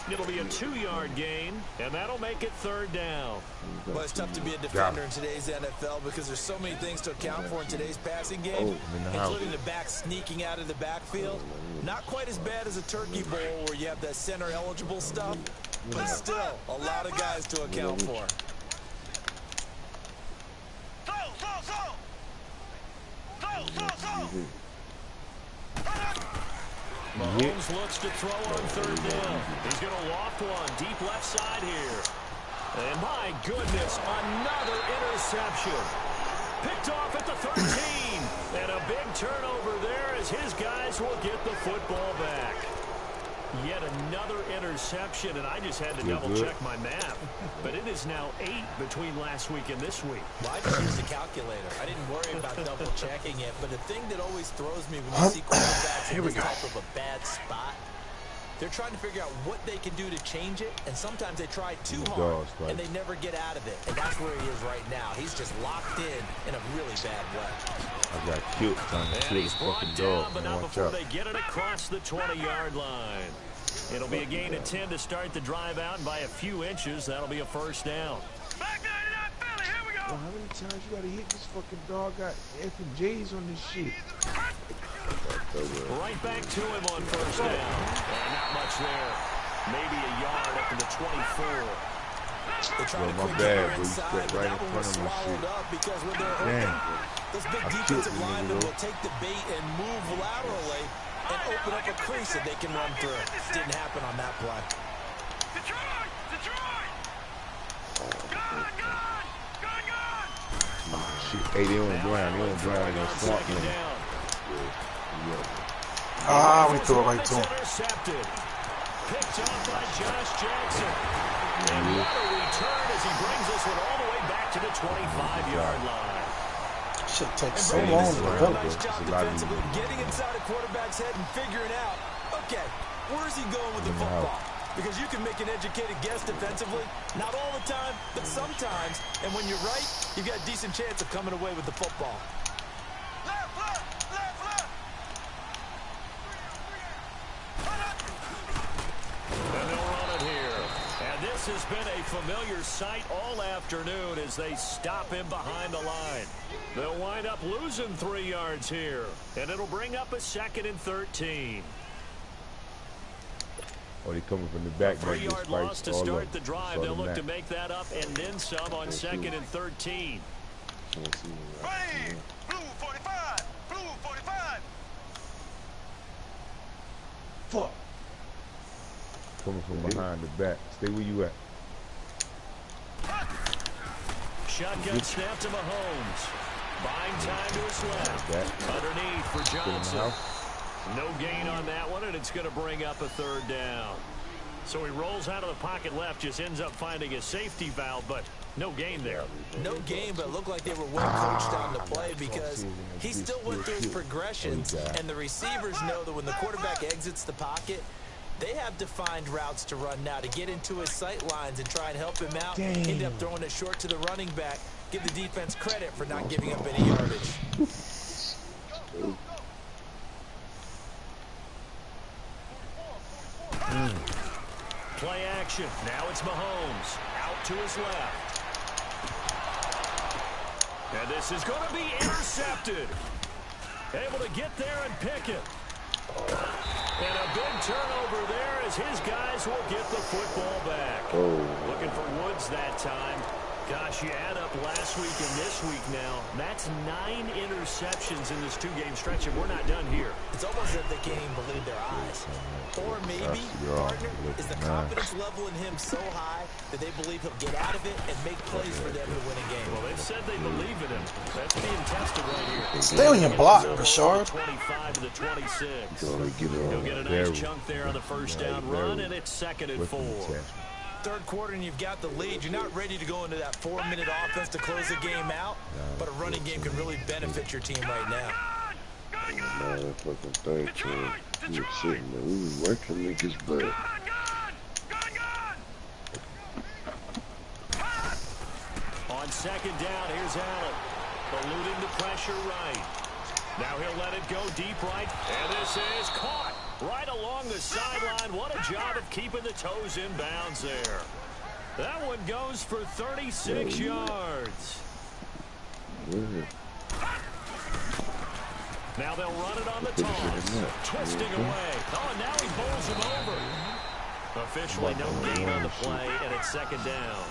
It'll be a 2-yard gain, and that'll make it 3rd down. Well, it's tough to be a defender in today's NFL because there's so many things to account for in today's passing game, including the back sneaking out of the backfield. Not quite as bad as a turkey bowl where you have that center-eligible stuff, but still a lot of guys to account for. Mahomes looks to throw on 3rd down. He's going to loft one deep left side here. And my goodness, another interception. Picked off at the 13. And a big turnover there as his guys will get the football back. Yet another interception, and I just had to double-check my math. But it is now 8 between last week and this week. Well, I just used a calculator. I didn't worry about double-checking it. But the thing that always throws me when you see quarterbacks in this type of a bad spot, they're trying to figure out what they can do to change it, and sometimes they try too hard, and they never get out of it. And that's where he is right now. He's just locked in a really bad way. I got killed trying to kill this fucking dog. But not before they get it across the 20-yard line. It'll be a gain of 10 to start the drive out, and by a few inches, that'll be a 1st down. Back 99 Philly, here we go. Well, how many times you gotta hit this fucking dog? Got F and J's on this shit. Right back to him on 1st down. And not much there. Maybe a yard up to the 24. Well, my bad, bro. You stepped right in front of my shit. Because when they're open, those big defensive linemen will take the bait and move laterally and open up a crease that they can run through. Didn't happen on that play. Detroit! Detroit! Gone! Shit. Hey, they don't drown. They don't drown in that swamp, man. We threw it right to him. Picked off by Josh Jackson. And what a return as he brings this one all the way back to the 25-yard line. Shit takes so long to develop. Nice job defensively, getting inside a quarterback's head and figuring out, okay, where's he going with the football? Because you can make an educated guess defensively, not all the time, but sometimes. And when you're right, you've got a decent chance of coming away with the football. And they'll run it here. And this has been a familiar sight all afternoon as they stop him behind the line. They'll wind up losing 3 yards here. And it'll bring up a 2nd and 13. Oh, they coming from the back. 3-yard loss to start the drive. They'll look to make that up and then some on 2nd and 13. Ready! Blue 45! Blue 45! Fuck. Coming from behind the back. Stay where you at. Shotgun snap to Mahomes. Buying time to his left. Underneath for Johnson. No gain on that one, and it's going to bring up a 3rd down. So he rolls out of the pocket left, just ends up finding a safety valve, but no gain there. No gain, but it looked like they were well coached on the play because he still went through his progressions, and the receivers know that when the quarterback exits the pocket, they have defined routes to run now to get into his sight lines and try and help him out. End up throwing it short to the running back. Give the defense credit for not giving up any yardage. Play action. Now it's Mahomes. Out to his left. And this is going to be intercepted. Able to get there and pick it. And a big turnover there as his guys will get the football back. Looking for Woods that time. Gosh, you add up last week and this week now. That's 9 interceptions in this 2-game stretch, and we're not done here. It's almost as if they can't even believe their eyes. Or maybe, partner, is the confidence level in him so high that they believe he'll get out of it and make plays for them to win a game. Well, they've said they believe in him. That's being tested right here. Stay on your block, Rashard. 25 to the 26. He'll get a nice chunk there on the 1st down run, and it's 2nd and 4. 3rd quarter and you've got the lead. You're not ready to go into that 4-minute offense to close the game out, but a running game can really benefit your team right now. Motherfucking 13. We were sitting there. We were working niggas' butt. On 2nd down, here's Allen. Eluding the pressure right. Now he'll let it go deep right, and this is caught right along the sideline. What a job of keeping the toes in bounds there. That one goes for 36 yards. Now they'll run it on the toss. Twisting away. Oh, and now he bowls him over. Officially no gain on the play, and it's second down.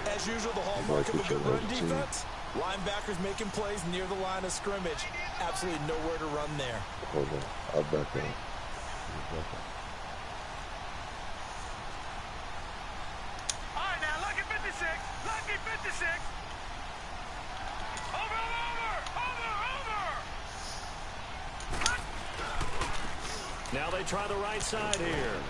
As usual, the hallmark of a good run defense. Linebackers making plays near the line of scrimmage. Absolutely nowhere to run there. Hold on. I'll back up. All right, now, lucky 56. Lucky 56. Over. Now they try the right side here.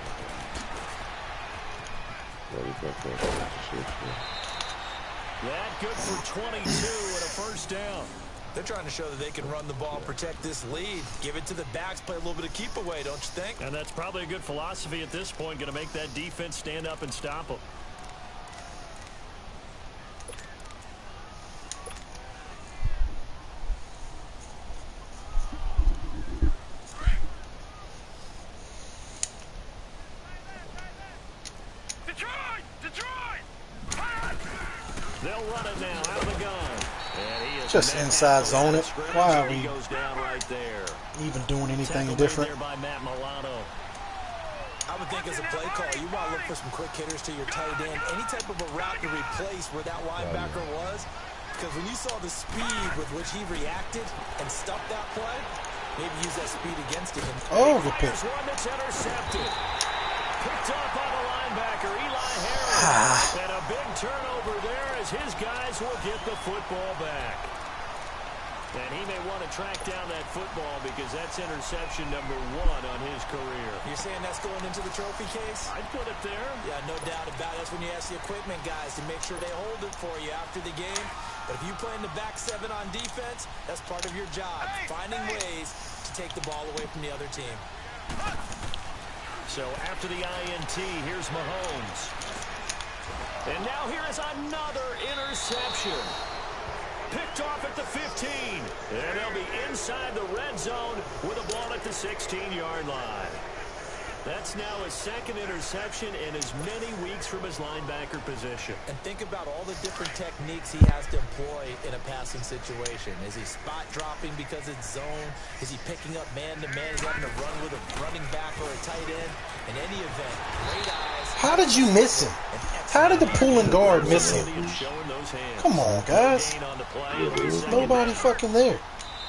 That good for 22 and a first down. They're trying to show that they can run the ball, protect this lead. Give it to the backs, play a little bit of keep away, don't you think? And that's probably a good philosophy at this point, going to make that defense stand up and stop them. They'll run it now out of the gun. Just inside zone it. Why are we goes down right there. even doing anything different? By Matt Milano. I would think as a play call, you want to look for some quick hitters to your tight end. Any type of a route to replace where that linebacker was. Because when you saw the speed with which he reacted and stuffed that play, maybe use that speed against him. Oh, the pick. One that's intercepted. Picked off by the linebacker, Eli Harris. And a big turnover there as his guys will get the football back. And he may want to track down that football because that's interception number 1 on his career. You're saying that's going into the trophy case? I'd put it there. Yeah, no doubt about it. That's when you ask the equipment guys to make sure they hold it for you after the game. But if you play in the back 7 on defense, that's part of your job, finding ways to take the ball away from the other team. So after the INT, here's Mahomes. And now here is another interception. Picked off at the 15. And they'll be inside the red zone with a ball at the 16-yard line. That's now his second interception in as many weeks from his linebacker position. And think about all the different techniques he has to employ in a passing situation. Is he spot dropping because it's zone? Is he picking up man-to-man? Is he having to run with a running back or a tight end? In any event, great eyes. How did you miss him? How did the pulling guard miss him? Come on, guys. There's nobody fucking there.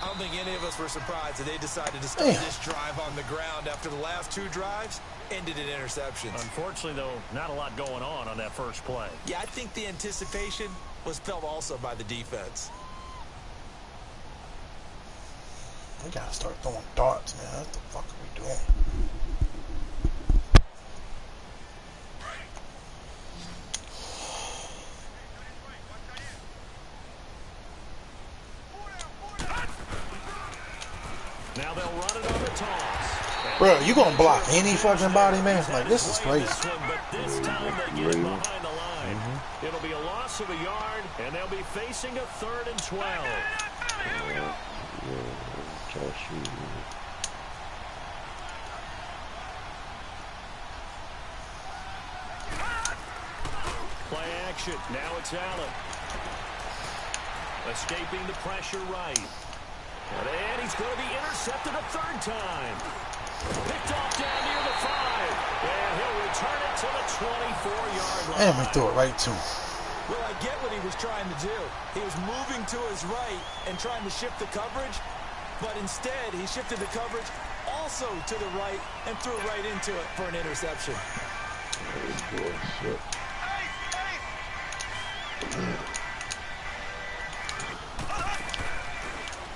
I don't think any of us were surprised that they decided to start this drive on the ground after the last 2 drives ended in interceptions. Unfortunately, though, not a lot going on that first play. Yeah, I think the anticipation was felt also by the defense. We gotta start throwing darts, man. What the fuck are we doing? Now they'll run it on the toss. Bro, you gonna block any fucking body, man? Like, this is crazy. But this time they get behind the line. It'll be a loss of a yard, and they'll be facing a 3rd and 12. Play action. Now it's Allen. Escaping the pressure right. And he's going to be intercepted a 3rd time. Picked off down near the 5. And he'll return it to the 24-yard line. And we threw it right to him. Well, I get what he was trying to do. He was moving to his right and trying to shift the coverage. But instead, he shifted the coverage also to the right and threw it right into it for an interception.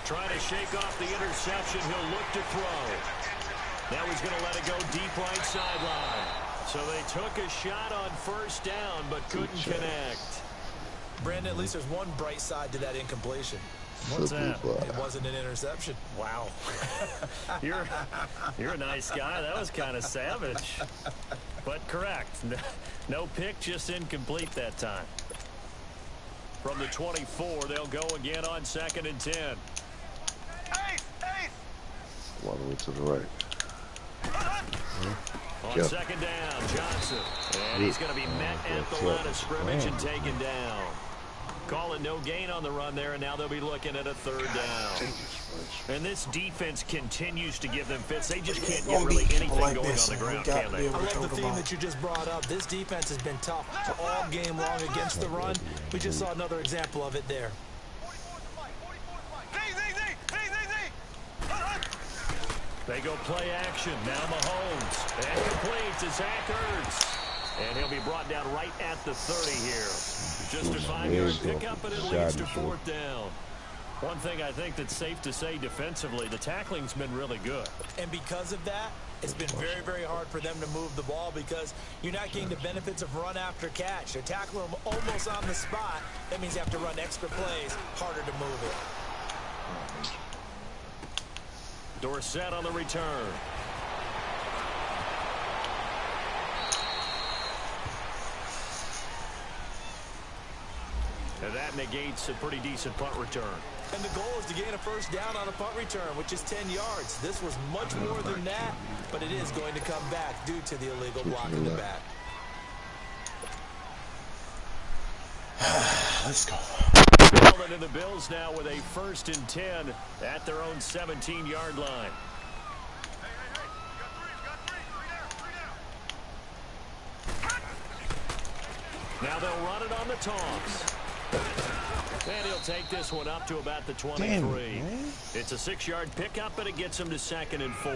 Trying to shake off the interception. He'll look to throw. Now he's going to let it go deep right sideline. So they took a shot on 1st down, but couldn't connect. Brandon, at least there's one bright side to that incompletion. What's that? It wasn't an interception. Wow. You're a nice guy. That was kind of savage. But correct. No pick, just incomplete that time. From the 24, they'll go again on 2nd and 10. All the way to the right. On second down, Johnson. And he's going to be met at the line of scrimmage and taken down. Call it no gain on the run there, and now they'll be looking at a third down. And this defense continues to give them fits. They just can't get really anything going on the ground, can they? I love the theme that you just brought up. This defense has been tough all game long against the run. We just saw another example of it there. They go play action. Now Mahomes. And complete to Zach Ertz. And he'll be brought down right at the 30 here. Just a 5-yard pickup, and it leads to fourth down. One thing I think that's safe to say defensively, the tackling's been really good. And because of that, it's been very, very hard for them to move the ball because you're not getting the benefits of run after catch. They're tackling them almost on the spot. That means you have to run extra plays, harder to move it. Dorsett on the return. And that negates a pretty decent punt return. And the goal is to gain a first down on a punt return, which is 10 yards. This was much more than that, but it is going to come back due to the illegal block in the back. Let's go. And the Bills now with a 1st and 10 at their own 17-yard line. Now they'll run it on the toss. And he'll take this one up to about the 23. It's a 6-yard pickup, but it gets him to 2nd and 4.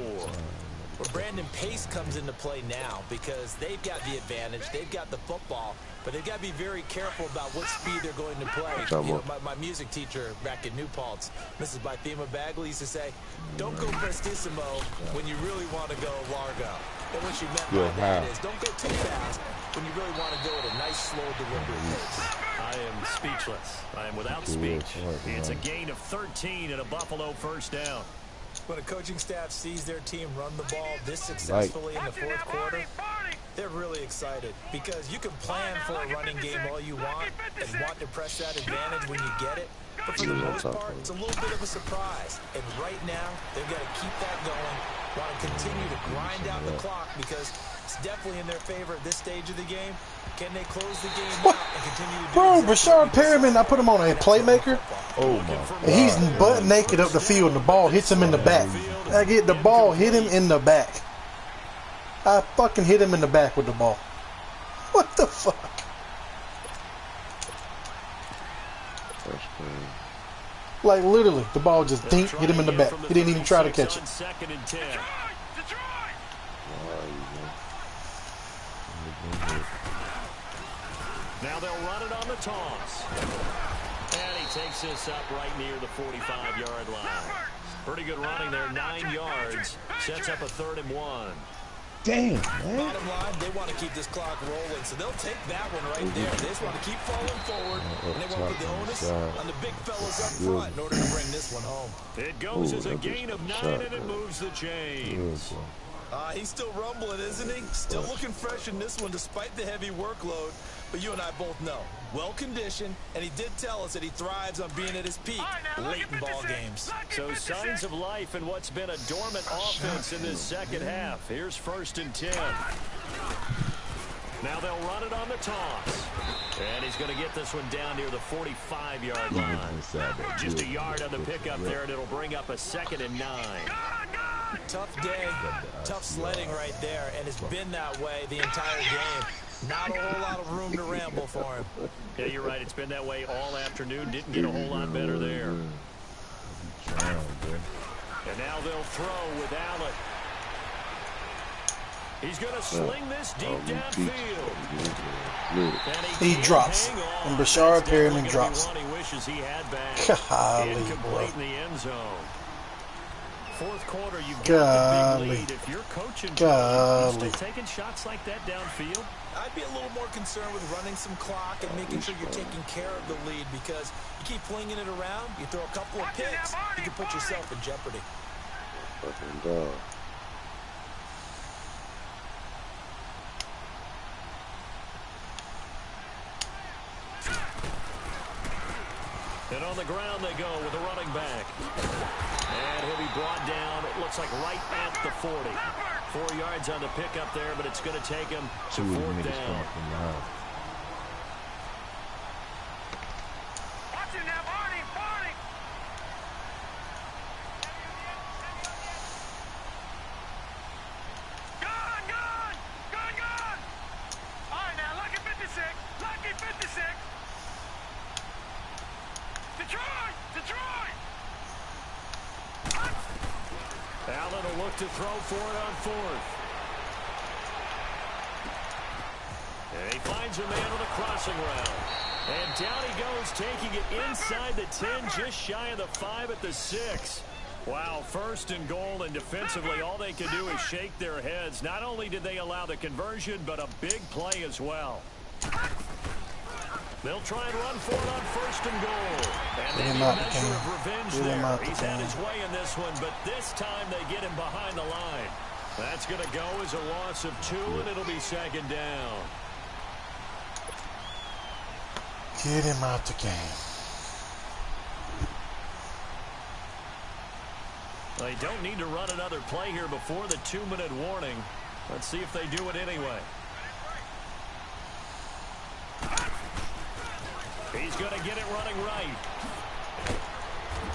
Well, Brandon, pace comes into play now because they've got the advantage. They've got the football, but they've got to be very careful about what speed they're going to play. You know, my music teacher back in New Paltz, Mrs. Bythema Bagley, used to say, don't go prestissimo when you really want to go largo. And what she meant by that is don't go too fast when you really want to go at a nice, slow, deliberate pace. I am speechless. I am without speech. It's a gain of 13 and a Buffalo first down. When a coaching staff sees their team run the ball this successfully in the fourth quarter, they're really excited because you can plan for a running game all you want and want to press that advantage when you get it. But for the most part, it's a little bit of a surprise. And right now, they've got to keep that going, want to continue to grind out the clock because it's definitely in their favor at this stage of the game. Can they close the game out and continue to do Bro, Rashard Perriman, I put him on a playmaker. Oh, my God. And he's butt naked up the field, and the ball hits him in the back. I get the ball hit him in the back. I fucking hit him in the back with the ball. What the fuck? Like, literally, the ball just hit him in the back. He didn't even try to catch it. 2nd and 10. Now they'll run it on the toss. And he takes this up right near the 45-yard line. Pretty good running there, 9 yards. Sets up a 3rd and 1. Damn, man. Bottom line, they want to keep this clock rolling, so they'll take that one right there. They just want to keep falling forward, and they want to put the onus on the big fellas up front in order to bring this one home. It goes as a gain of 9, and it moves the chains. He's still rumbling, isn't he? Still looking fresh in this one despite the heavy workload. But you and I both know, well-conditioned, and he did tell us that he thrives on being at his peak late in ball games. So signs of life in what's been a dormant offense in this second half. Here's 1st and 10. Now they'll run it on the toss. And he's going to get this one down near the 45-yard line. Just a yard on the pickup there, and it'll bring up a 2nd and 9. Tough day, tough sledding right there, and it's been that way the entire game. Not a whole lot of room to ramble for him. Yeah, you're right. It's been that way all afternoon. Didn't get a whole lot better there. And now they'll throw with Allen. He's going to sling this deep downfield. He drops. And Rashard Perriman drops. He wishes he had back. Golly, incomplete in the end zone. Fourth quarter, you've got the big lead. If you're coaching, you still taking shots like that downfield? I'd be a little more concerned with running some clock and making sure you're taking care of the lead because you keep flinging it around, you throw a couple of picks, you can put yourself in jeopardy. Fucking dog. And on the ground they go with the running back. And he'll be brought down, it looks like right at the 40. 4 yards on the pickup there, but it's going to take him to 4th down. Watch it now, Barney, Barney. Gone, gone, gone, gone. All right, now, lucky 56, lucky 56. Detroit, Detroit. Allen will look to throw for it on 4th. And he finds a man on the crossing route. And down he goes, taking it inside the 10, just shy of the 5 at the 6. Wow, 1st and goal, and defensively all they can do is shake their heads. Not only did they allow the conversion, but a big play as well. They'll try and run for it on 1st and goal. And maybe a measure of revenge there. He's had his way in this one, but this time they get him behind the line. That's going to go as a loss of 2, and it'll be 2nd down. Get him out the game. They don't need to run another play here before the 2-minute warning. Let's see if they do it anyway. He's going to get it running right.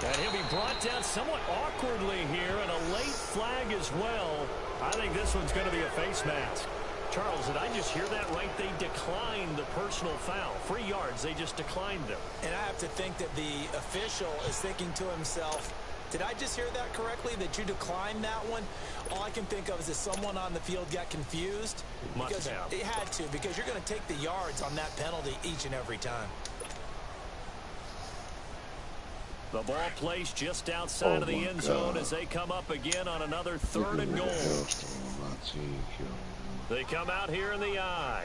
And he'll be brought down somewhat awkwardly here, and a late flag as well. I think this one's going to be a face mask. Charles, did I just hear that right? They declined the personal foul. 3 yards, they just declined them. And I have to think that the official is thinking to himself, did I just hear that correctly, that you declined that one? All I can think of is that someone on the field got confused. Must have. It had to, because you're going to take the yards on that penalty each and every time. The ball placed just outside of the end zone as they come up again on another 3rd and goal. They come out here in the I.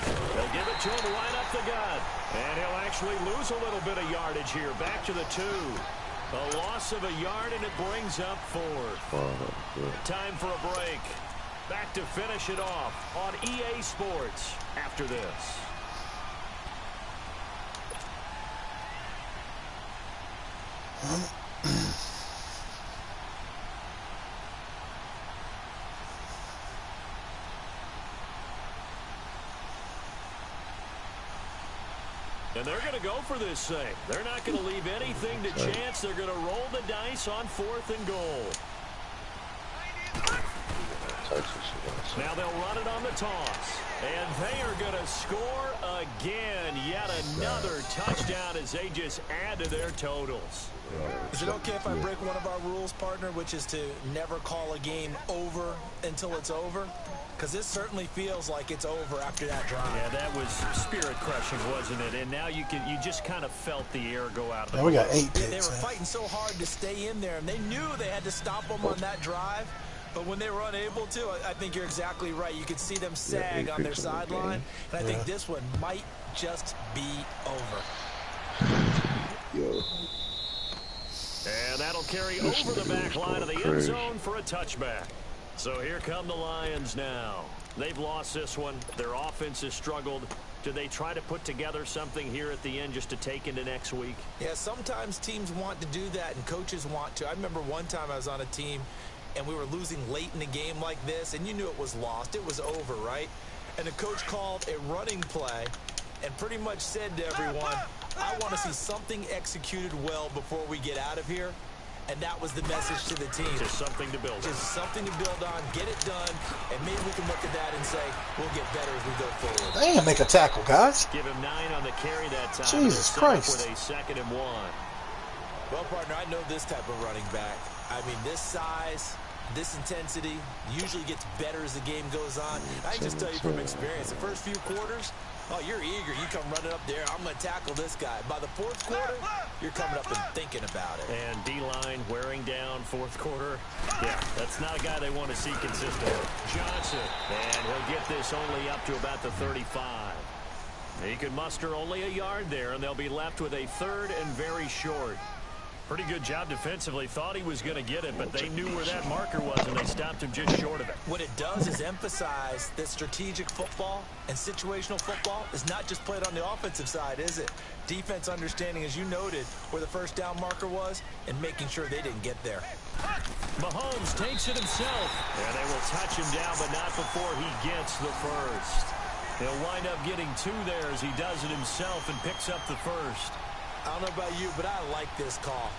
They'll give it to him right up the gut. And he'll actually lose a little bit of yardage here. Back to the 2. A loss of a yard, and it brings up 4th. Time for a break. Back to finish it off on EA Sports after this. And they're going to go for this thing. They're not going to leave anything to chance. They're going to roll the dice on 4th and goal. Now they'll run it on the toss. And they are going to score again. Yet another touchdown as they just add to their totals. Is it okay if I break one of our rules, partner, which is to never call a game over until it's over? Because this certainly feels like it's over after that drive. Yeah, that was spirit-crushing, wasn't it? And now you just kind of felt the air go out of the Now we got 8 They picks. were fighting so hard to stay in there, and they knew they had to stop them on that drive. But when they were unable to, I think you're exactly right. You could see them sag on their sideline. And I think this one might just be over. And that'll carry over the back line of the end zone for a touchback. So here come the Lions now. They've lost this one. Their offense has struggled. Do they try to put together something here at the end just to take into next week? Yeah, sometimes teams want to do that, and coaches want to. I remember one time I was on a team, and we were losing late in a game like this, and you knew it was lost. It was over, right? And the coach called a running play and pretty much said to everyone, I want to see something executed well before we get out of here. And that was the message to the team. Just something to build on. Just something to build on, get it done, and maybe we can look at that and say, we'll get better as we go forward. Damn, make a tackle, guys. Give him 9 on the carry that time. Jesus Christ. With a 2nd and 1. Well, partner, I know this type of running back. I mean, this size, this intensity usually gets better as the game goes on. I can just tell you from experience, the first few quarters, oh, you're eager. You come running up there. I'm going to tackle this guy. By the 4th quarter, you're coming up and thinking about it. And D-line wearing down 4th quarter. Yeah, that's not a guy they want to see consistently. Johnson. And he'll get this only up to about the 35. He could muster only a yard there, and they'll be left with a 3rd and very short. Pretty good job defensively. Thought he was going to get it, but they knew where that marker was, and they stopped him just short of it. What it does is emphasize that strategic football and situational football is not just played on the offensive side, is it? Defense understanding, as you noted, where the first down marker was and making sure they didn't get there. Mahomes takes it himself, and they will touch him down, but not before he gets the first. He'll wind up getting 2 there as he does it himself and picks up the first. I don't know about you, but I like this call.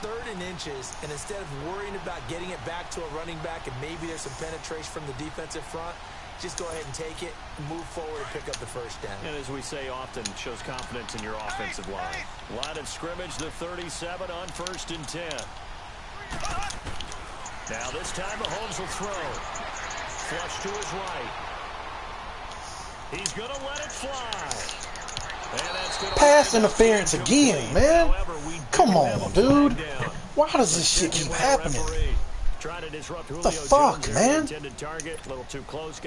3rd and inches, and instead of worrying about getting it back to a running back and maybe there's some penetration from the defensive front, just go ahead and take it, move forward, and pick up the first down. And as we say often, shows confidence in your offensive line. Line of scrimmage, the 37 on 1st and 10. Now this time Mahomes will throw. Flush to his right. He's going to let it fly. Pass interference again, man. Come on, dude. Why does this shit keep happening? What the fuck, man?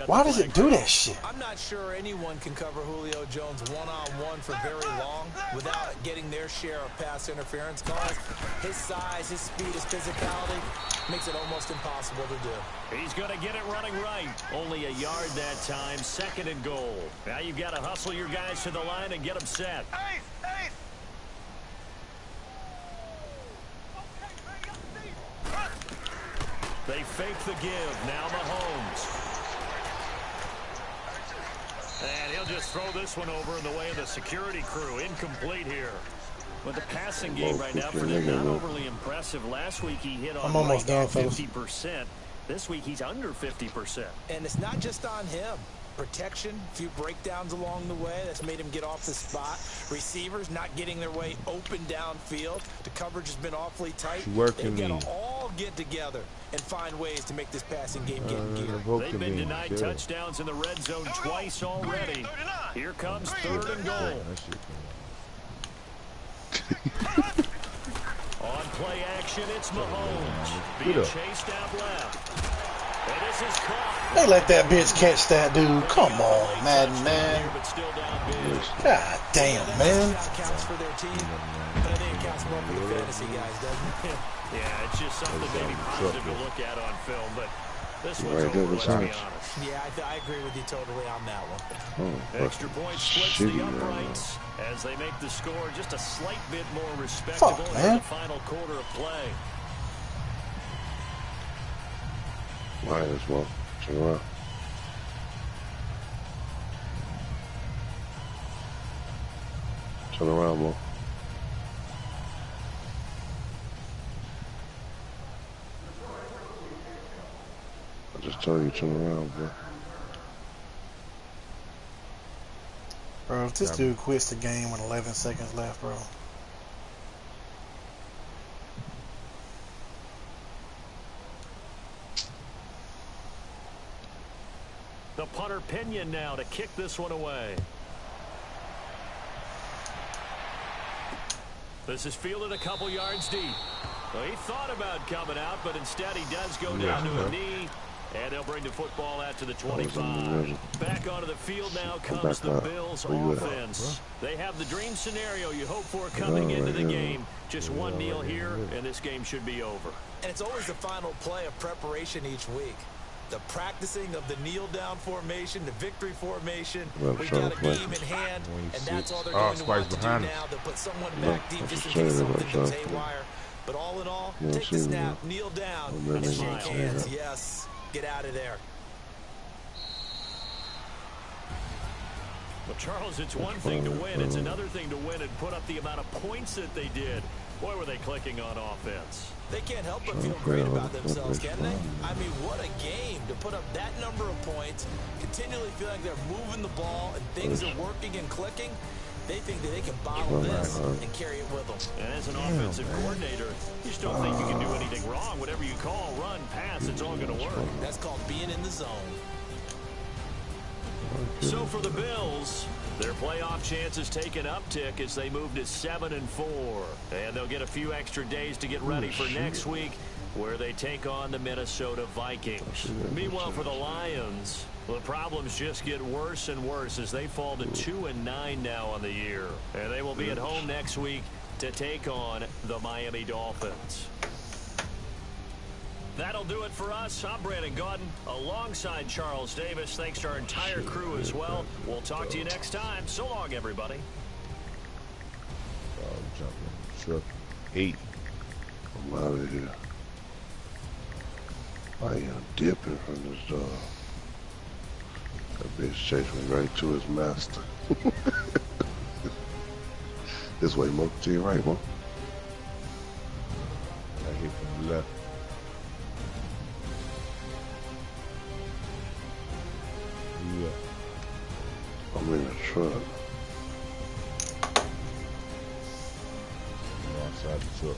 Why does it do that shit? I'm not sure anyone can cover Julio Jones one-on-one for very long without getting their share of pass interference calls. His size, his speed, his physicality makes it almost impossible to do. He's going to get it running right. Only a yard that time. 2nd and goal. Now you've got to hustle your guys to the line and get them set. They fake the give. Now Mahomes. And he'll just throw this one over in the way of the security crew. Incomplete here. With the passing game right now for them, not overly impressive. Last week he hit on 50%. This week he's under 50%. And it's not just on him. Protection, a few breakdowns along the way. That's made him get off the spot. Receivers not getting their way open downfield. The coverage has been awfully tight. They've got to all get together and find ways to make this passing game get in gear. They've been denied touchdowns in the red zone twice already. Here comes 3rd and goal. On play action, it's Mahomes. Being chased out left. And this is caught. They let that bitch catch that dude. Come on, Madden, man. God damn, man. Counts for their team, but I think it counts more for the fantasy guys, doesn't it? Yeah, it's just something maybe positive to look at on film, but this one's over, let's be honest. Yeah, I agree with you totally on that one. Extra point splits the uprights as they make the score just a slight bit more respectable in the final quarter of play. Might as well. Turn around. Turn around, bro. I just told you, turn around, bro. Bro, if this dude quits the game with 11 seconds left, bro. The punter Pinion now to kick this one away. This is fielded a couple yards deep. Well, he thought about coming out, but instead he does go down to a knee. And they'll bring the football out to the 25. Back onto the field now comes the Bills offense. They have the dream scenario you hope for coming into the game. Just one kneel here, and this game should be over. And it's always the final play of preparation each week. The practicing of the kneel-down formation, the victory formation. We've got a game in hand, and that's all they're going to want to do now. They'll put someone back deep just in case something goes haywire. But all in all, take the snap, kneel down, and shake hands. Yes, get out of there. Well, Charles, it's one thing to win. It's another thing to win and put up the amount of points that they did. Boy, were they clicking on offense. They can't help but feel great about themselves, can they? I mean, what a game to put up that number of points, continually feel like they're moving the ball and things are working and clicking. They think that they can bottle this and carry it with them. And as an offensive coordinator, you just don't think you can do anything wrong. Whatever you call, run, pass, it's all going to work. That's called being in the zone. So for the Bills, their playoff chances take an uptick as they move to 7-4. And they'll get a few extra days to get ready for next week, where they take on the Minnesota Vikings. Meanwhile, for the Lions, the problems just get worse and worse as they fall to 2-9 now on the year. And they will be at home next week, to take on the Miami Dolphins. That'll do it for us. I'm Brandon Gaudin alongside Charles Davis. Thanks to our entire crew as well. We'll talk to you next time. So long, everybody. Jumping truck 8. I'm out of here. I am dipping from this dog. That bitch chased me right to his master. This way, Mo. To your right, Mo. I hit from the left. Yeah. I'm in the truck. I'm outside the truck.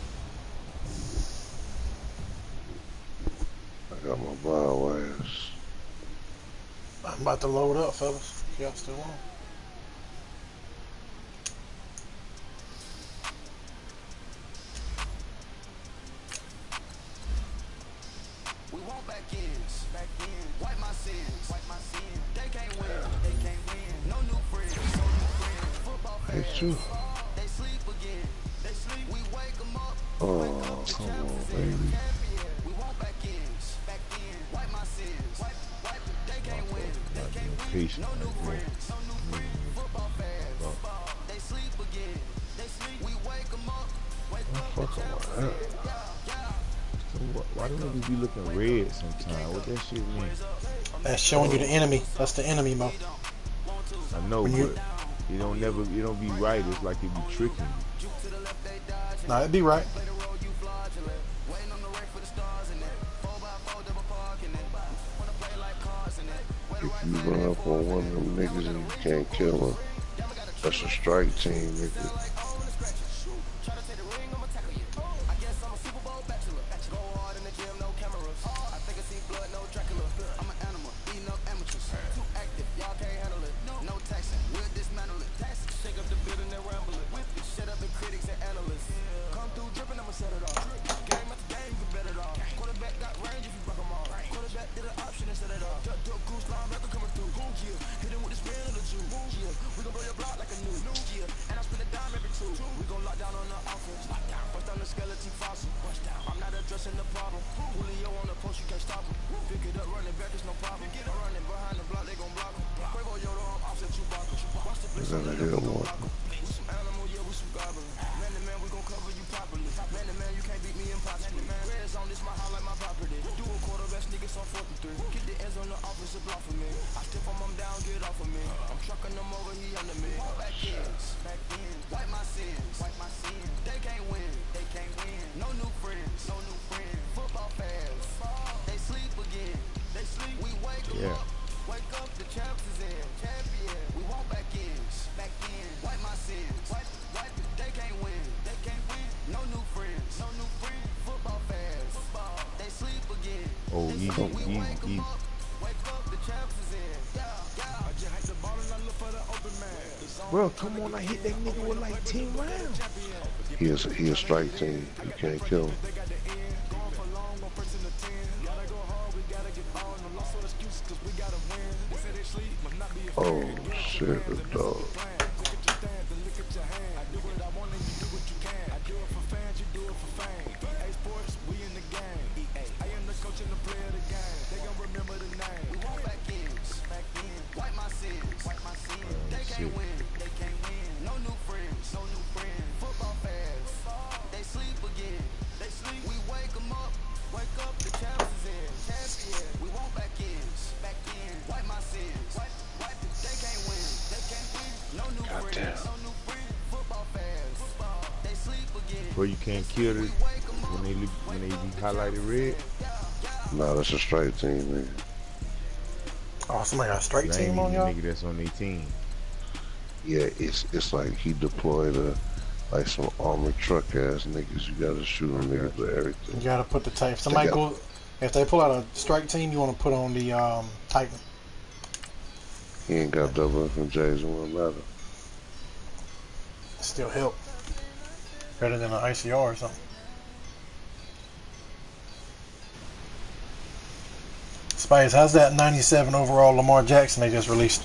I got my ball wires. I'm about to load up, fellas. Y'all still on? We want back ends, wipe my sins, They can't win, No new friends, Football fans, Hey, too. they sleep again, We wake them up, Oh, come on, baby. We want back ends, wipe my sins, They can't win, Peace. No new friends, Football fans, they sleep again, We wake them up, Fuck on my head. Why do niggas be looking red sometimes? What that shit mean? That's showing you the enemy. That's the enemy, Mo. I know, When you- but it don't be right. It's like it be tricking you. Nah, it'd be right. If you run up on one of them niggas and you can't kill them, that's a strike team, nigga. Is that a hill one? Yeah. Oh, easy. Bro, come on, I hit that nigga with like 10 rounds. He a strike team. You can't kill him. Oh shit, the dog. Bro, you can't kill it when they be highlighted red. Nah, that's a strike team, man. Oh, somebody got a straight That ain't team on even y'all? nigga that's on their team. Yeah, it's like he deployed like some armored truck ass niggas. You gotta shoot them niggas with everything. You gotta put the type. Somebody go. If they pull out a strike team, you want to put on the Titan. He ain't got double FMJs, it won't matter. Still help. Better than an ICR or something. Spice, how's that 97 overall Lamar Jackson they just released?